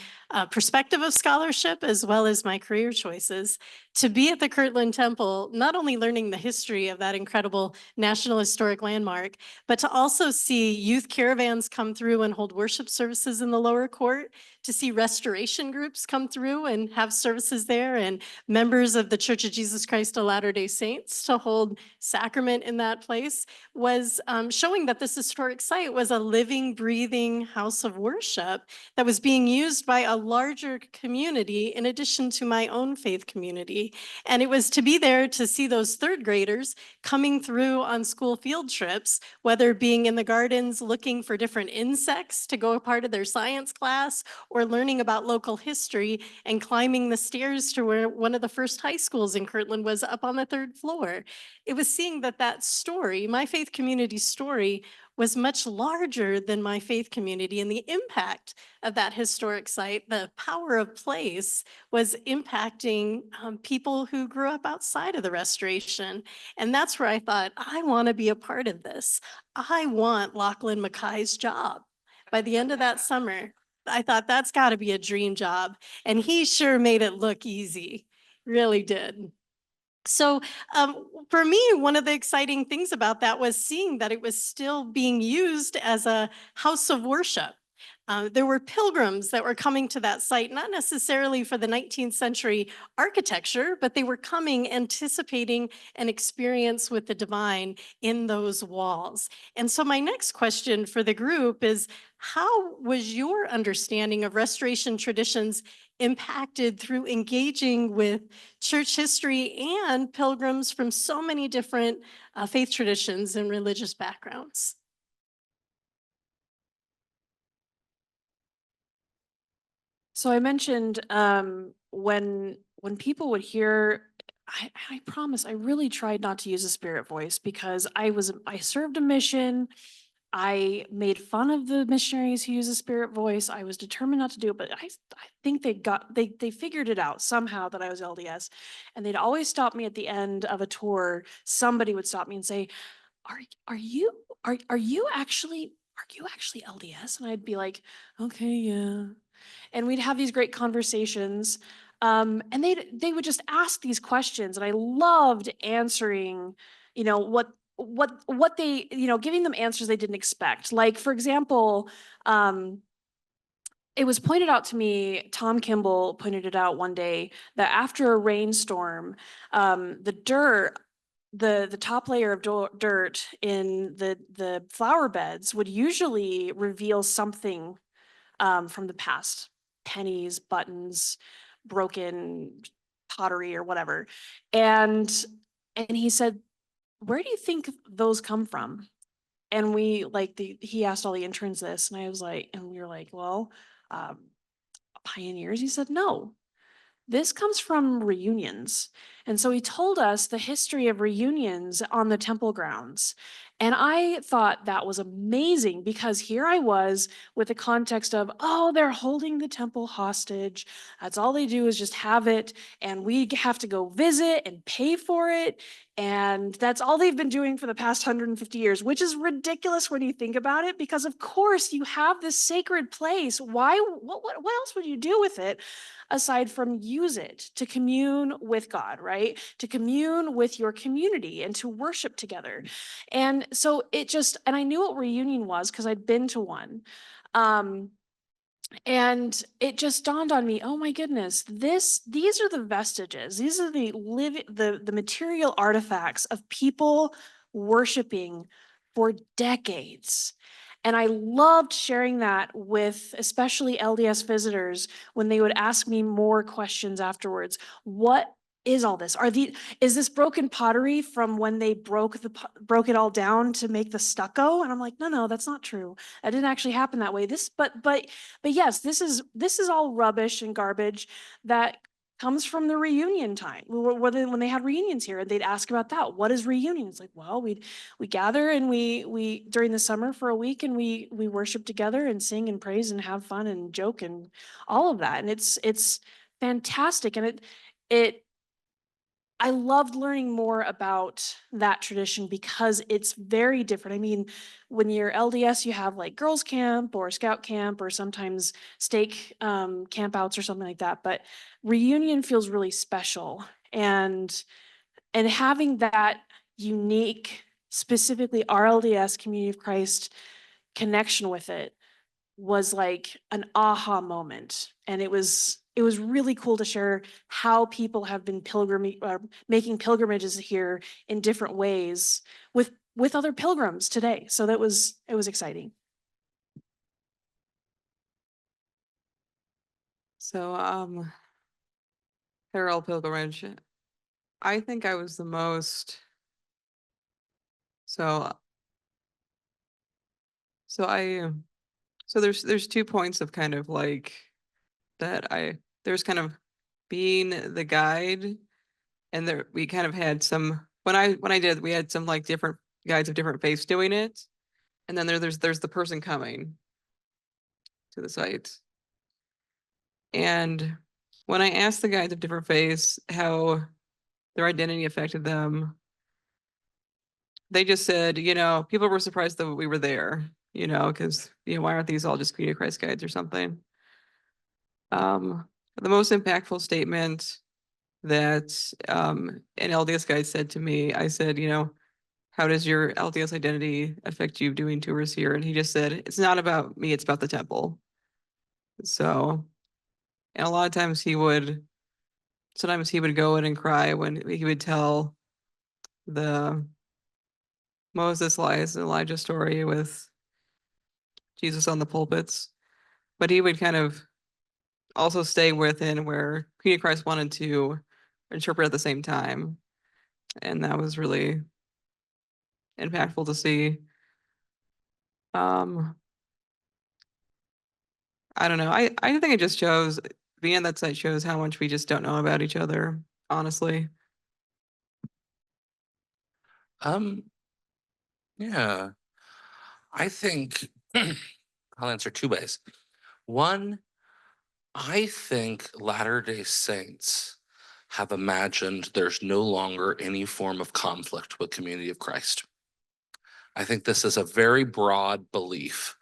perspective of scholarship as well as my career choices. To be at the Kirtland Temple, not only learning the history of that incredible National Historic Landmark, but to also see youth caravans come through and hold worship services in the lower court, to see restoration groups come through and have services there, and members of the Church of Jesus Christ of Latter-day Saints to hold sacrament in that place, was showing that this historic site was a living, breathing house of worship that was being used by a larger community in addition to my own faith community. And it was to be there to see those third graders coming through on school field trips, whether being in the gardens looking for different insects to go a part of their science class, or learning about local history and climbing the stairs to where one of the first high schools in Kirtland was, up on the 3rd floor. It was seeing that that story, my faith community story, was much larger than my faith community, and the impact of that historic site, the power of place, was impacting people who grew up outside of the restoration. And that's where I thought, I want to be a part of this. I want Lachlan Mackay's job. By the end of that summer, I thought that's got to be a dream job. And he sure made it look easy, really did. So for me, one of the exciting things about that was seeing that it was still being used as a house of worship. There were pilgrims that were coming to that site, not necessarily for the 19th century architecture, but they were coming anticipating an experience with the divine in those walls. And so my next question for the group is, how was your understanding of restoration traditions impacted through engaging with church history and pilgrims from so many different faith traditions and religious backgrounds? So I mentioned when people would hear, I promise I really tried not to use a spirit voice, because I served a mission. I made fun of the missionaries who use a spirit voice. I was determined not to do it, but I think they figured it out somehow that I was LDS, and they'd always stop me at the end of a tour. Somebody would stop me and say, are you actually LDS? And I'd be like, okay, yeah. And we'd have these great conversations. And they would just ask these questions, and I loved answering, what they, giving them answers they didn't expect. Like, for example, it was pointed out to me, Tom Kimball pointed it out one day, that after a rainstorm, the dirt, the top layer of dirt in the flower beds would usually reveal something from the past: pennies, buttons, broken pottery, or whatever. And he said, where do you think those come from? And he asked all the interns this, and I was like, and we were like, well, pioneers. He said, no, this comes from reunions. And so he told us the history of reunions on the temple grounds. And I thought that was amazing, because here I was with the context of, oh, they're holding the temple hostage. That's all they do is just have it, and we have to go visit and pay for it. And that's all they've been doing for the past 150 years, which is ridiculous when you think about it, because of course you have this sacred place. What else would you do with it aside from use it to commune with God, right? To commune with your community and to worship together. And so and I knew what reunion was because I'd been to one. And it just dawned on me, oh my goodness, these are the vestiges. These are the material artifacts of people worshiping for decades. And I loved sharing that with especially LDS visitors when they would ask me more questions afterwards. What is all this? Is this broken pottery from when they broke it all down to make the stucco? And I'm like, no, that's not true. That didn't actually happen that way. But yes, this is all rubbish and garbage that comes from the reunion time, when they had reunions here, and they'd ask about that. What is reunion? It's like, well, we gather, and we during the summer for a week, and we worship together and sing and praise and have fun and joke and all of that. And it's fantastic. And I loved learning more about that tradition because it's very different. I mean, when you're LDS, you have like girls camp or scout camp or sometimes stake campouts or something like that. But reunion feels really special, and having that unique, specifically our LDS Community of Christ connection with it was like an aha moment. And it was really cool to share how people have been making pilgrimages here in different ways with other pilgrims today. So it was exciting. So, parallel pilgrimage. I think I was the most, so, so I, so there's 2 points of kind of like there's kind of being the guide, and there, we kind of had some, when I did, we had some like different guides of different faiths doing it. And then there's the person coming to the site. And when I asked the guides of different faiths how their identity affected them, they just said, people were surprised that we were there, because, why aren't these all just Community of Christ guides or something? The most impactful statement that an LDS guide said to me, I said, how does your LDS identity affect you doing tours here? And he just said, it's not about me, it's about the temple. So, and a lot of times sometimes he would go in and cry when he would tell the Moses, Elias, and Elijah story with Jesus on the pulpits. But he would kind of also stay within where Community of Christ wanted to interpret at the same time. And that was really impactful to see. I don't know. I think it just shows, being on that site shows how much we just don't know about each other, honestly. Yeah, I think I'll answer 2 ways. One, I think Latter-day Saints have imagined there's no longer any form of conflict with Community of Christ. I think this is a very broad belief,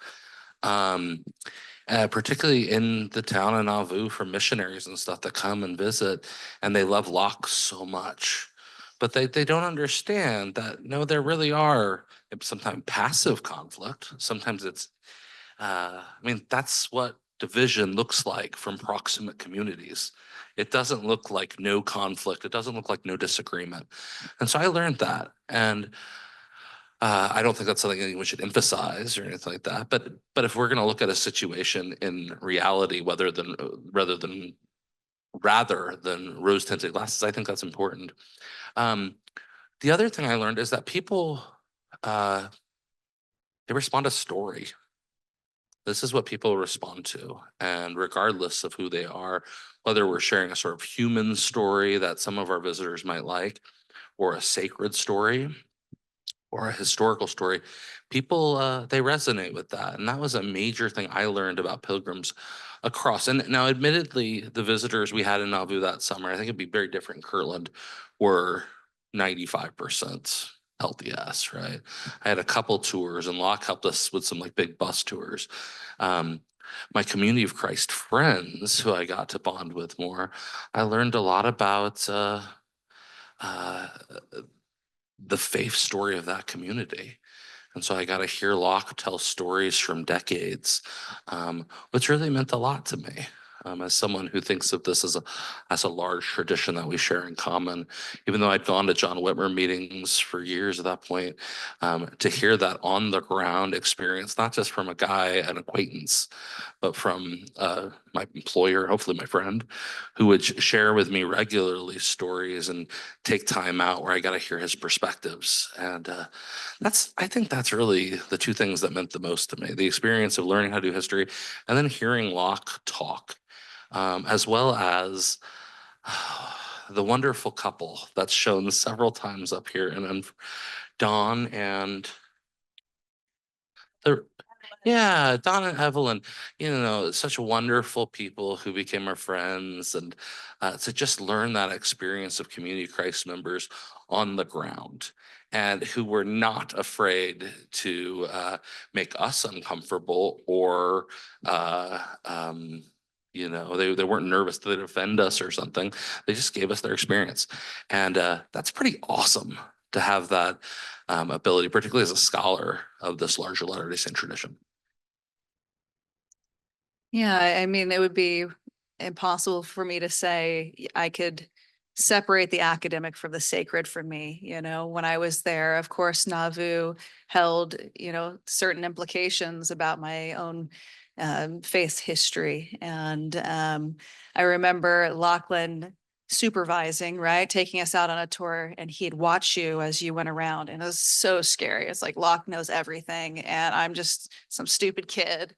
particularly in the town of Nauvoo, for missionaries and stuff that come and visit, and they love Locke so much. But they don't understand that, no, there really are sometimes passive conflict. Sometimes it's, that's what division looks like from proximate communities. It doesn't look like no conflict. It doesn't look like no disagreement. And so I learned that. And I don't think that's something anyone should emphasize or anything like that. But if we're going to look at a situation in reality, rather than rose-tinted glasses, I think that's important. The other thing I learned is that people they respond to story. This is what people respond to, and regardless of who they are, whether we're sharing a sort of human story that some of our visitors might like, or a sacred story, or a historical story, people they resonate with that. And that was a major thing I learned about pilgrims across. And now, admittedly, the visitors we had in Nauvoo that summer, I think it'd be very different in Kirtland, were 95% LDS, right? I had a couple tours, and Locke helped us with some like big bus tours. My Community of Christ friends, who I got to bond with more, I learned a lot about the faith story of that community. And so I got to hear Locke tell stories from decades, which really meant a lot to me. As someone who thinks of this as a large tradition that we share in common, even though I'd gone to John Whitmer meetings for years at that point, to hear that on the ground experience, not just from a guy, an acquaintance, but from my employer, hopefully my friend, who would share with me regularly stories and take time out where I got to hear his perspectives. And I think that's really the 2 things that meant the most to me: the experience of learning how to do history, and then hearing Locke talk, as well as the wonderful couple that's shown several times up here, and Dawn and the yeah, Don and Evelyn, such wonderful people who became our friends, and to just learn that experience of Community of Christ members on the ground, and who were not afraid to make us uncomfortable, or they weren't nervous that they'd offend us or something. They just gave us their experience, and that's pretty awesome to have that ability, particularly as a scholar of this larger Latter-day Saint tradition. Yeah, I mean, it would be impossible for me to say I could separate the academic from the sacred for me. You know, when I was there, of course, Nauvoo held, certain implications about my own faith history. And I remember Lachlan supervising, right, taking us out on a tour, and he'd watch you as you went around. And it was so scary. It's like Locke knows everything, and I'm just some stupid kid.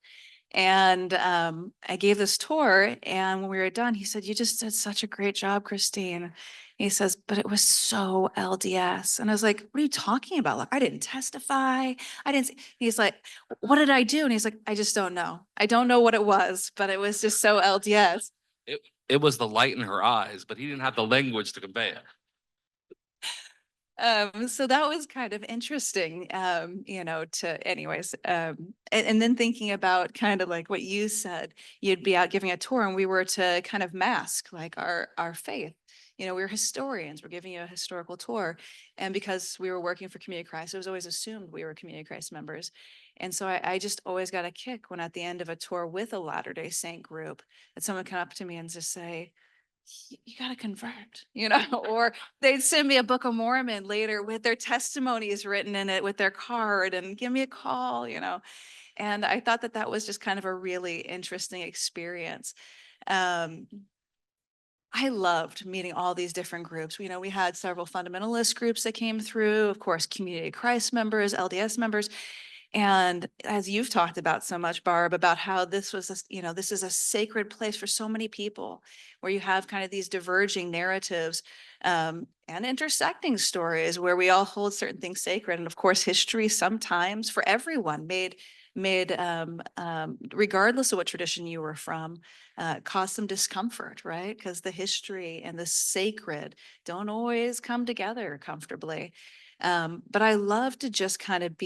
And I gave this tour, and when we were done, he said, "You just did such a great job, Christine." He says, "But it was so LDS." And I was like, "What are you talking about? Like, I didn't testify. I didn't." He's like, "What did I do?" And he's like, "I just don't know. I don't know what it was, but it was just so LDS." It was the light in her eyes, but he didn't have the language to convey it. So that was kind of interesting, anyways. And then thinking about kind of like what you said, you'd be out giving a tour and we were to kind of mask like our faith. You know, we were historians, we're giving you a historical tour. And because we were working for Community Christ, it was always assumed we were Community Christ members. And so I just always got a kick when at the end of a tour with a Latter-day Saint group, that someone come up to me and just say, "You got to convert," or they'd send me a Book of Mormon later with their testimonies written in it with their card and give me a call. And I thought that that was just kind of a really interesting experience. Um, I loved meeting all these different groups. We had several fundamentalist groups that came through, of course, Community of Christ members, LDS members. And as you've talked about so much, Barb, about how this was, this is a sacred place for so many people, where you have kind of these diverging narratives and intersecting stories where we all hold certain things sacred. And of course, history sometimes for everyone made regardless of what tradition you were from, caused some discomfort, right? Because the history and the sacred don't always come together comfortably. But I love to just kind of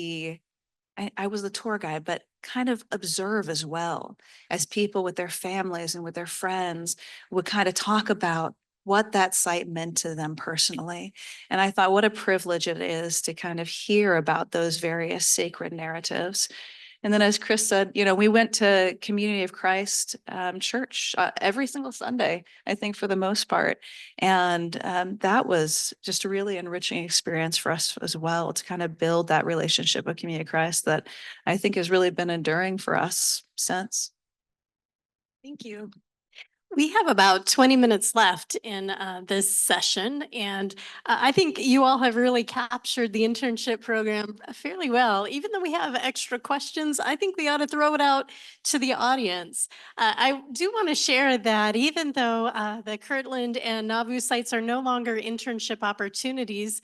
I was the tour guide, but kind of observe as well, as people with their families and with their friends would kind of talk about what that site meant to them personally. And I thought, what a privilege it is to kind of hear about those various sacred narratives. And then, as Chris said, we went to Community of Christ church every single Sunday, I think, for the most part. And that was just a really enriching experience for us as well, to kind of build that relationship with Community of Christ that I think has really been enduring for us since. Thank you. We have about 20 minutes left in this session, and I think you all have really captured the internship program fairly well. Even though we have extra questions, I think we ought to throw it out to the audience. I do want to share that even though the Kirtland and Nauvoo sites are no longer internship opportunities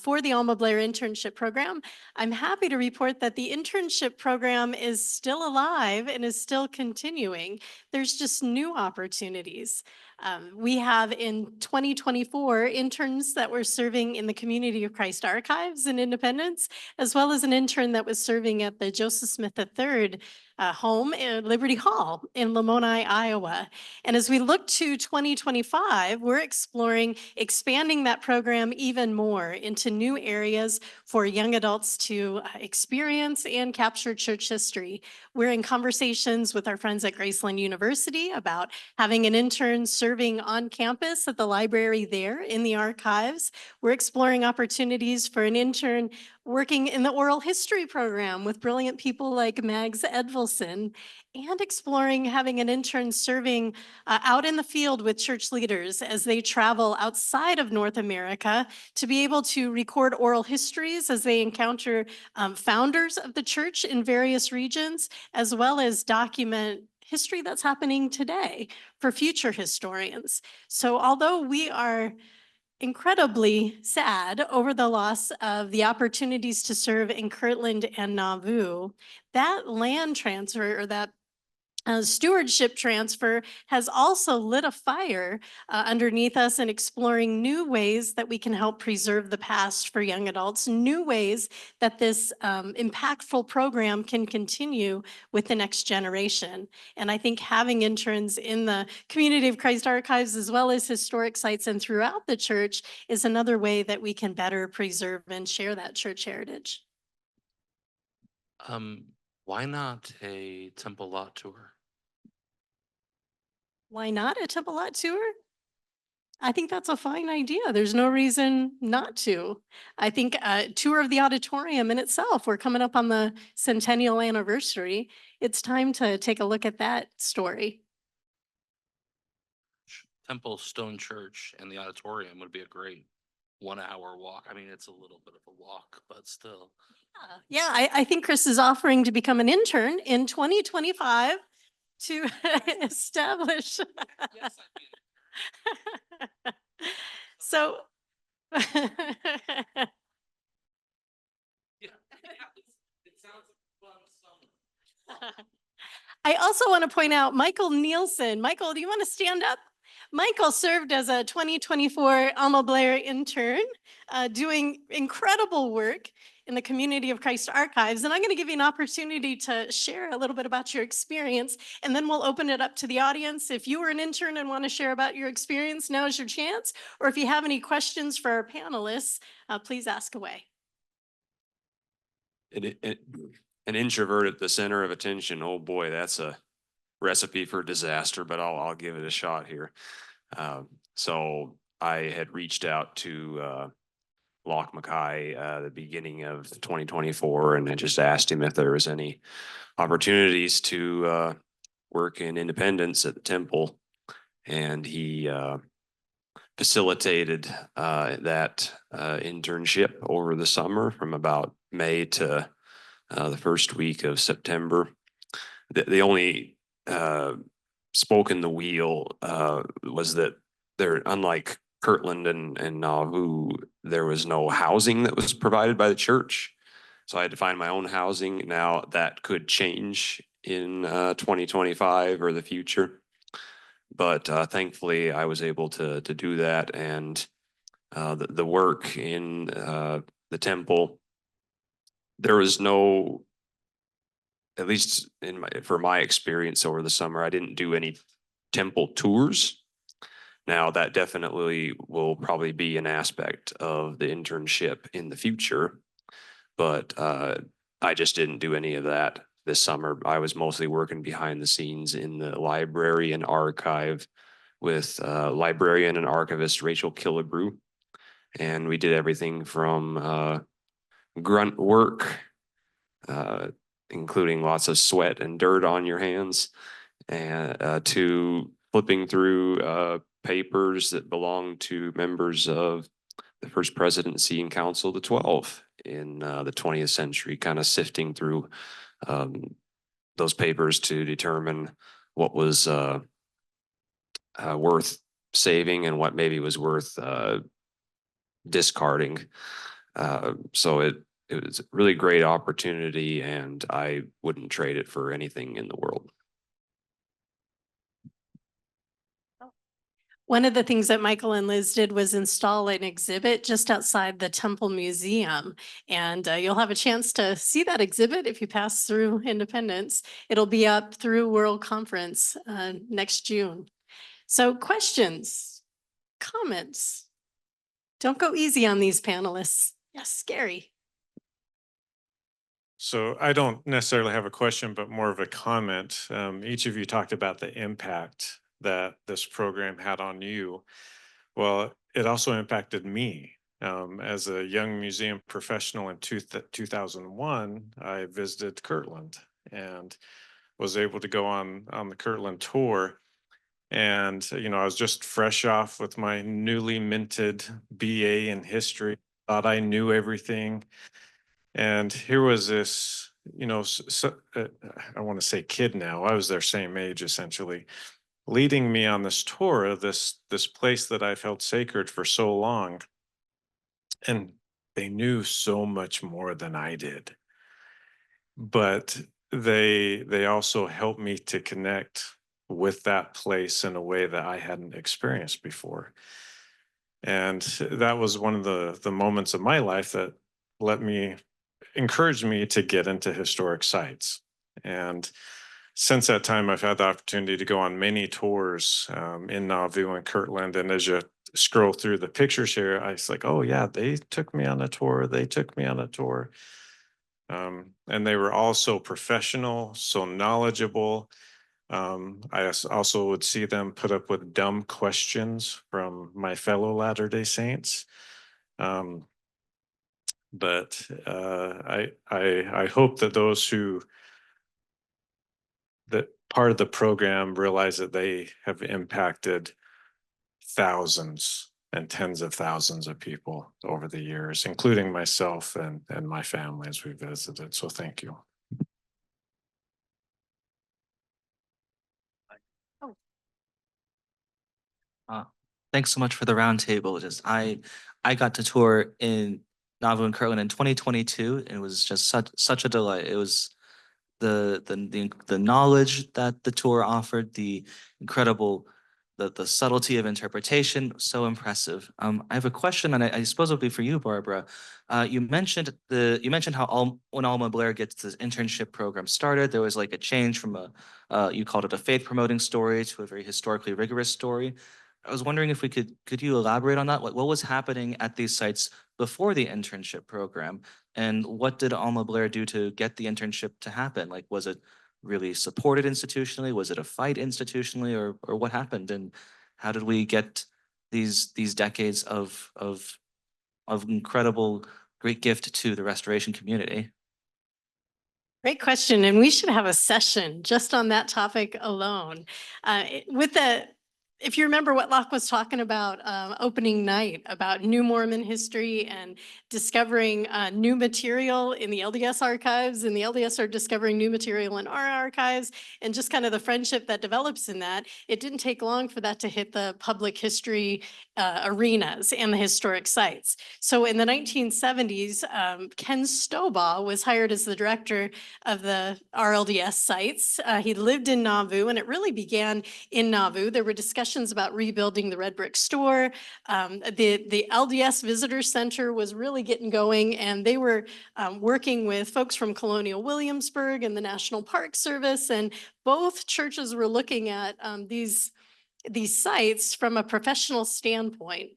for the Alma Blair internship program, I'm happy to report that the internship program is still alive and is still continuing. There's just new opportunities. We have in 2024 interns that were serving in the Community of Christ Archives in Independence, as well as an intern that was serving at the Joseph Smith III home in Liberty Hall in Lamoni, Iowa. And as we look to 2025, we're exploring expanding that program even more into new areas for young adults to experience and capture church history. We're in conversations with our friends at Graceland University about having an intern serving on campus at the library there in the archives. We're exploring opportunities for an intern working in the oral history program with brilliant people like Mags Edvalson, and exploring having an intern serving out in the field with church leaders as they travel outside of North America to be able to record oral histories as they encounter founders of the church in various regions, as well as document history that's happening today for future historians. So although we are incredibly sad over the loss of the opportunities to serve in Kirtland and Nauvoo, that land transfer, or that stewardship transfer, has also lit a fire underneath us in exploring new ways that we can help preserve the past for young adults, new ways that this impactful program can continue with the next generation. And I think having interns in the Community of Christ Archives, as well as historic sites and throughout the church, is another way that we can better preserve and share that church heritage. Why not a temple lot tour? Why not a Temple Lot tour? I think that's a fine idea. There's no reason not to. I think a tour of the auditorium in itself, we're coming up on the centennial anniversary. It's time to take a look at that story. Temple Stone Church and the auditorium would be a great 1 hour walk. I mean, it's a little bit of a walk, but still. Yeah, I think Chris is offering to become an intern in 2025 to establish. Yes, So. Yeah. It sounds like fun summer. I also want to point out Michael Nielsen. Michael, do you want to stand up? Michael served as a 2024 Alma Blair intern, doing incredible work in the Community of Christ Archives. And I'm going to give you an opportunity to share a little bit about your experience, and then we'll open it up to the audience. If you were an intern and want to share about your experience, now is your chance. Or if you have any questions for our panelists, please ask away. An introvert at the center of attention. Oh boy, that's a recipe for disaster, but I'll give it a shot here. So I had reached out to Locke Mackay the beginning of 2024, and I just asked him if there was any opportunities to work in independence at the temple, and he facilitated that internship over the summer from about May to the first week of September. The only spoke in the wheel was that there, unlike Kirtland and Nauvoo, there was no housing that was provided by the church. So I had to find my own housing. Now that could change in 2025 or the future. But thankfully I was able to do that, and the work in the temple, there was no, at least for my experience over the summer, I didn't do any temple tours. Now that definitely will probably be an aspect of the internship in the future, but I just didn't do any of that this summer. I was mostly working behind the scenes in the library and archive with librarian and archivist Rachel Killebrew. And we did everything from grunt work, including lots of sweat and dirt on your hands, and to flipping through papers that belong to members of the First Presidency and Council of the 12 in the 20th century, kind of sifting through those papers to determine what was worth saving and what maybe was worth discarding. So it was a really great opportunity, and I wouldn't trade it for anything in the world. One of the things that Michael and Liz did was install an exhibit just outside the Temple Museum. And you'll have a chance to see that exhibit if you pass through Independence. It'll be up through World Conference next June. So questions, comments? Don't go easy on these panelists. Yes, Gary. So I don't necessarily have a question, but more of a comment. Each of you talked about the impact that this program had on you. Well, it also impacted me. As a young museum professional in 2001, I visited Kirtland and was able to go on the Kirtland tour. And, you know, I was just fresh off with my newly minted BA in history, thought I knew everything. And here was this, you know, I want to say kid now, I was their same age essentially, leading me on this tour of this place that I've held sacred for so long. And they knew so much more than I did. But they also helped me to connect with that place in a way that I hadn't experienced before. And that was one of the moments of my life that encouraged me to get into historic sites. And since that time, I've had the opportunity to go on many tours in Nauvoo and Kirtland. And as you scroll through the pictures here, I was like, oh yeah, they took me on a tour. They took me on a tour. And they were all so professional, so knowledgeable. Also would see them put up with dumb questions from my fellow Latter-day Saints. But I hope that those who that part of the program realize that they have impacted thousands and tens of thousands of people over the years, including myself and my family as we visited. So thank you. Thanks so much for the roundtable. I got to tour in Nauvoo and Kirtland in 2022, and it was just such a delight. It was the knowledge that the tour offered, the incredible the subtlety of interpretation, so impressive. I have a question, and I suppose it'll be for you, Barbara. You mentioned how when Alma Blair gets this internship program started, there was like a change from you called it a faith promoting story to a very historically rigorous story. I was wondering if could you elaborate on that? What was happening at these sites before the internship program, and what did Alma Blair do to get the internship to happen? Like, was it really supported institutionally? Was it a fight institutionally, or what happened? And how did we get these decades of incredible great gift to the restoration community? Great question. And we should have a session just on that topic alone. If you remember what Locke was talking about opening night, about new Mormon history and discovering new material in the LDS archives, and the LDS are discovering new material in our archives, and just kind of the friendship that develops in that, it didn't take long for that to hit the public history arenas and the historic sites. So in the 1970s, Ken Stobaugh was hired as the director of the RLDS sites. He lived in Nauvoo, and it really began in Nauvoo. There were discussions about rebuilding the red brick store. The LDS Visitor Center was really getting going, and they were working with folks from Colonial Williamsburg and the National Park Service, and both churches were looking at these sites from a professional standpoint.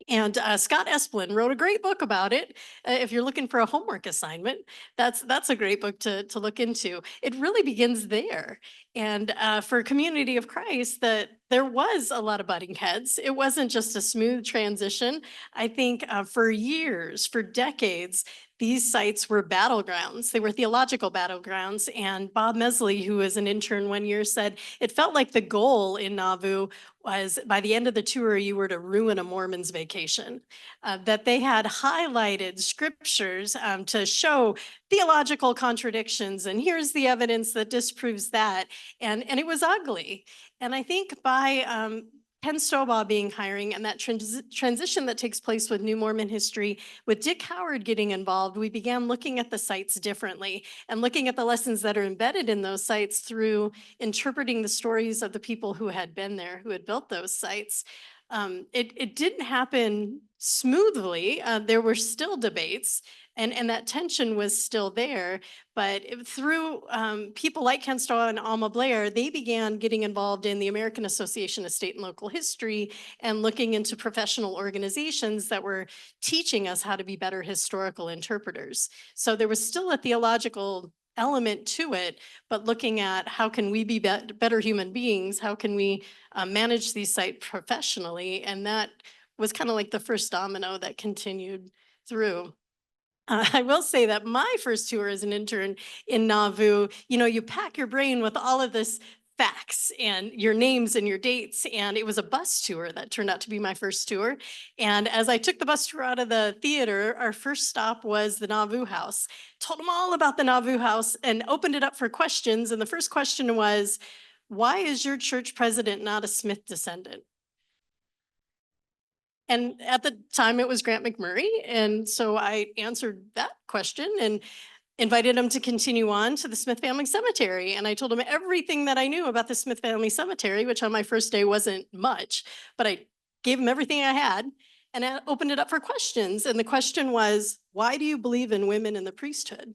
And Scott Esplin wrote a great book about it. If you're looking for a homework assignment, that's a great book to look into. It really begins there. And for Community of Christ, that there was a lot of butting heads. It wasn't just a smooth transition. I think for years, for decades, these sites were battlegrounds. They were theological battlegrounds. And Bob Mesley, who was an intern one year, said it felt like the goal in Nauvoo was by the end of the tour, you were to ruin a Mormon's vacation. That they had highlighted scriptures to show theological contradictions, and here's the evidence that disproves that. And it was ugly. And I think by Ken Stobaugh being hiring and that transition that takes place with New Mormon history, with Dick Howard getting involved, we began looking at the sites differently and looking at the lessons that are embedded in those sites through interpreting the stories of the people who had been there, who had built those sites. It didn't happen smoothly. There were still debates, and that tension was still there. But through people like Ken Stobaugh and Alma Blair, they began getting involved in the American Association of State and Local History and looking into professional organizations that were teaching us how to be better historical interpreters. So there was still a theological element to it, but looking at how can we be better human beings? How can we manage these sites professionally? And that was kind of like the first domino that continued through. I will say that my first tour as an intern in Nauvoo, you pack your brain with all of this facts and your names and your dates. And it was a bus tour that turned out to be my first tour. And as I took the bus tour out of the theater, our first stop was the Nauvoo house. Told them all about the Nauvoo house and opened it up for questions. And the first question was, why is your church president not a Smith descendant? And at the time it was Grant McMurray. And so I answered that question and invited him to continue on to the Smith Family Cemetery. And I told him everything that I knew about the Smith Family Cemetery, which on my first day wasn't much, but I gave him everything I had and I opened it up for questions. And the question was, why do you believe in women in the priesthood?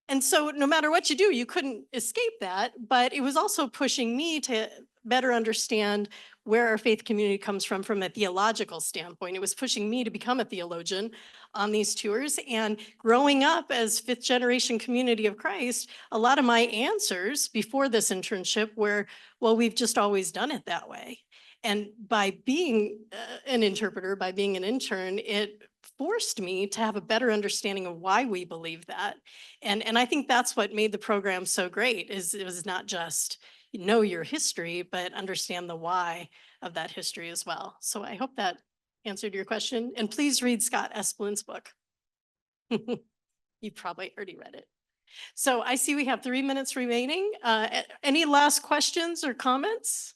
And so no matter what you do, you couldn't escape that, but it was also pushing me to better understand where our faith community comes from a theological standpoint. It was pushing me to become a theologian on these tours. And growing up as fifth generation community of Christ, a lot of my answers before this internship were, well, we've just always done it that way. And by being an interpreter, by being an intern, it forced me to have a better understanding of why we believe that. And I think that's what made the program so great, is it was not just know your history, but understand the why of that history as well. So I hope that answered your question. And please read Scott Esplin's book. You probably already read it. So I see we have 3 minutes remaining. Any last questions or comments?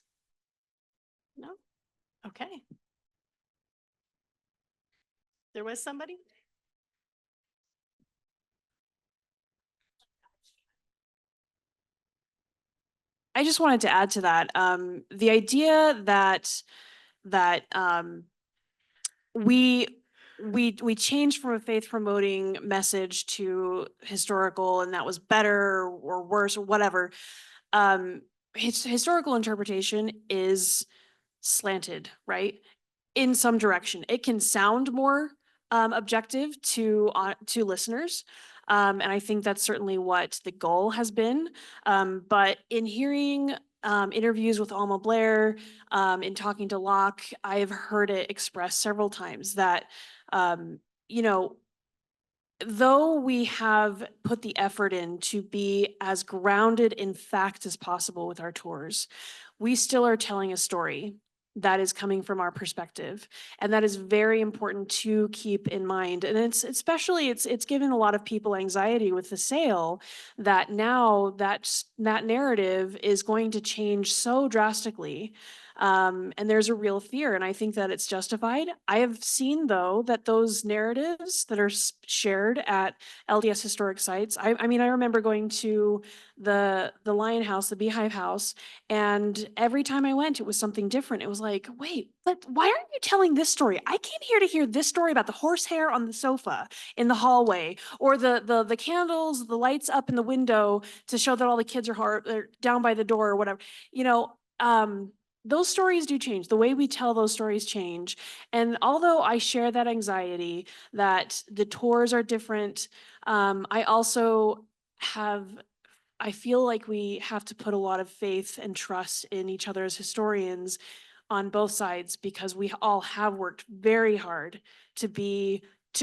No? Okay. There was somebody? I just wanted to add to that, the idea that we changed from a faith promoting message to historical, and that was better or worse or whatever. Historical interpretation is slanted, right? In some direction. It can sound more objective to listeners. And I think that's certainly what the goal has been. But in hearing interviews with Alma Blair, in talking to Locke, I've heard it expressed several times that, you know, though we have put the effort in to be as grounded in fact as possible with our tours, we still are telling a story that is coming from our perspective. And that is very important to keep in mind. And it's especially, it's given a lot of people anxiety with the sale, that now that narrative is going to change so drastically. And there's a real fear, and I think that it's justified. I have seen, though, that those narratives that are shared at LDS historic sites, I mean, I remember going to the Lion House, the Beehive House, and every time I went, it was something different. It was like, wait, but why aren't you telling this story? I came here to hear this story about the horsehair on the sofa in the hallway, or the candles, the lights up in the window to show that all the kids are down by the door or whatever. You know, those stories do change. The way we tell those stories change. And although I share that anxiety that the tours are different, I also I feel like we have to put a lot of faith and trust in each other as historians on both sides, because we all have worked very hard to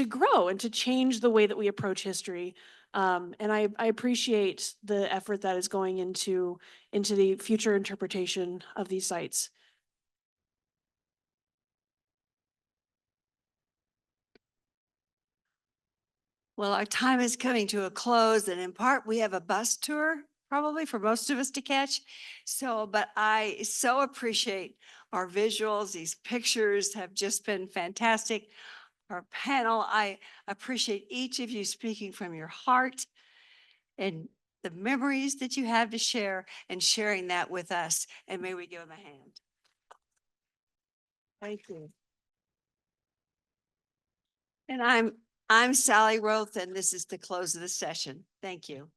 grow and to change the way that we approach history. And I appreciate the effort that is going into the future interpretation of these sites. Well, our time is coming to a close, and in part, we have a bus tour probably for most of us to catch. So, but I so appreciate our visuals. These pictures have just been fantastic. Our panel, I appreciate each of you speaking from your heart and the memories that you have to share and sharing that with us. And may we give them a hand. Thank you. And I'm Sally Roth, and this is the close of the session. Thank you.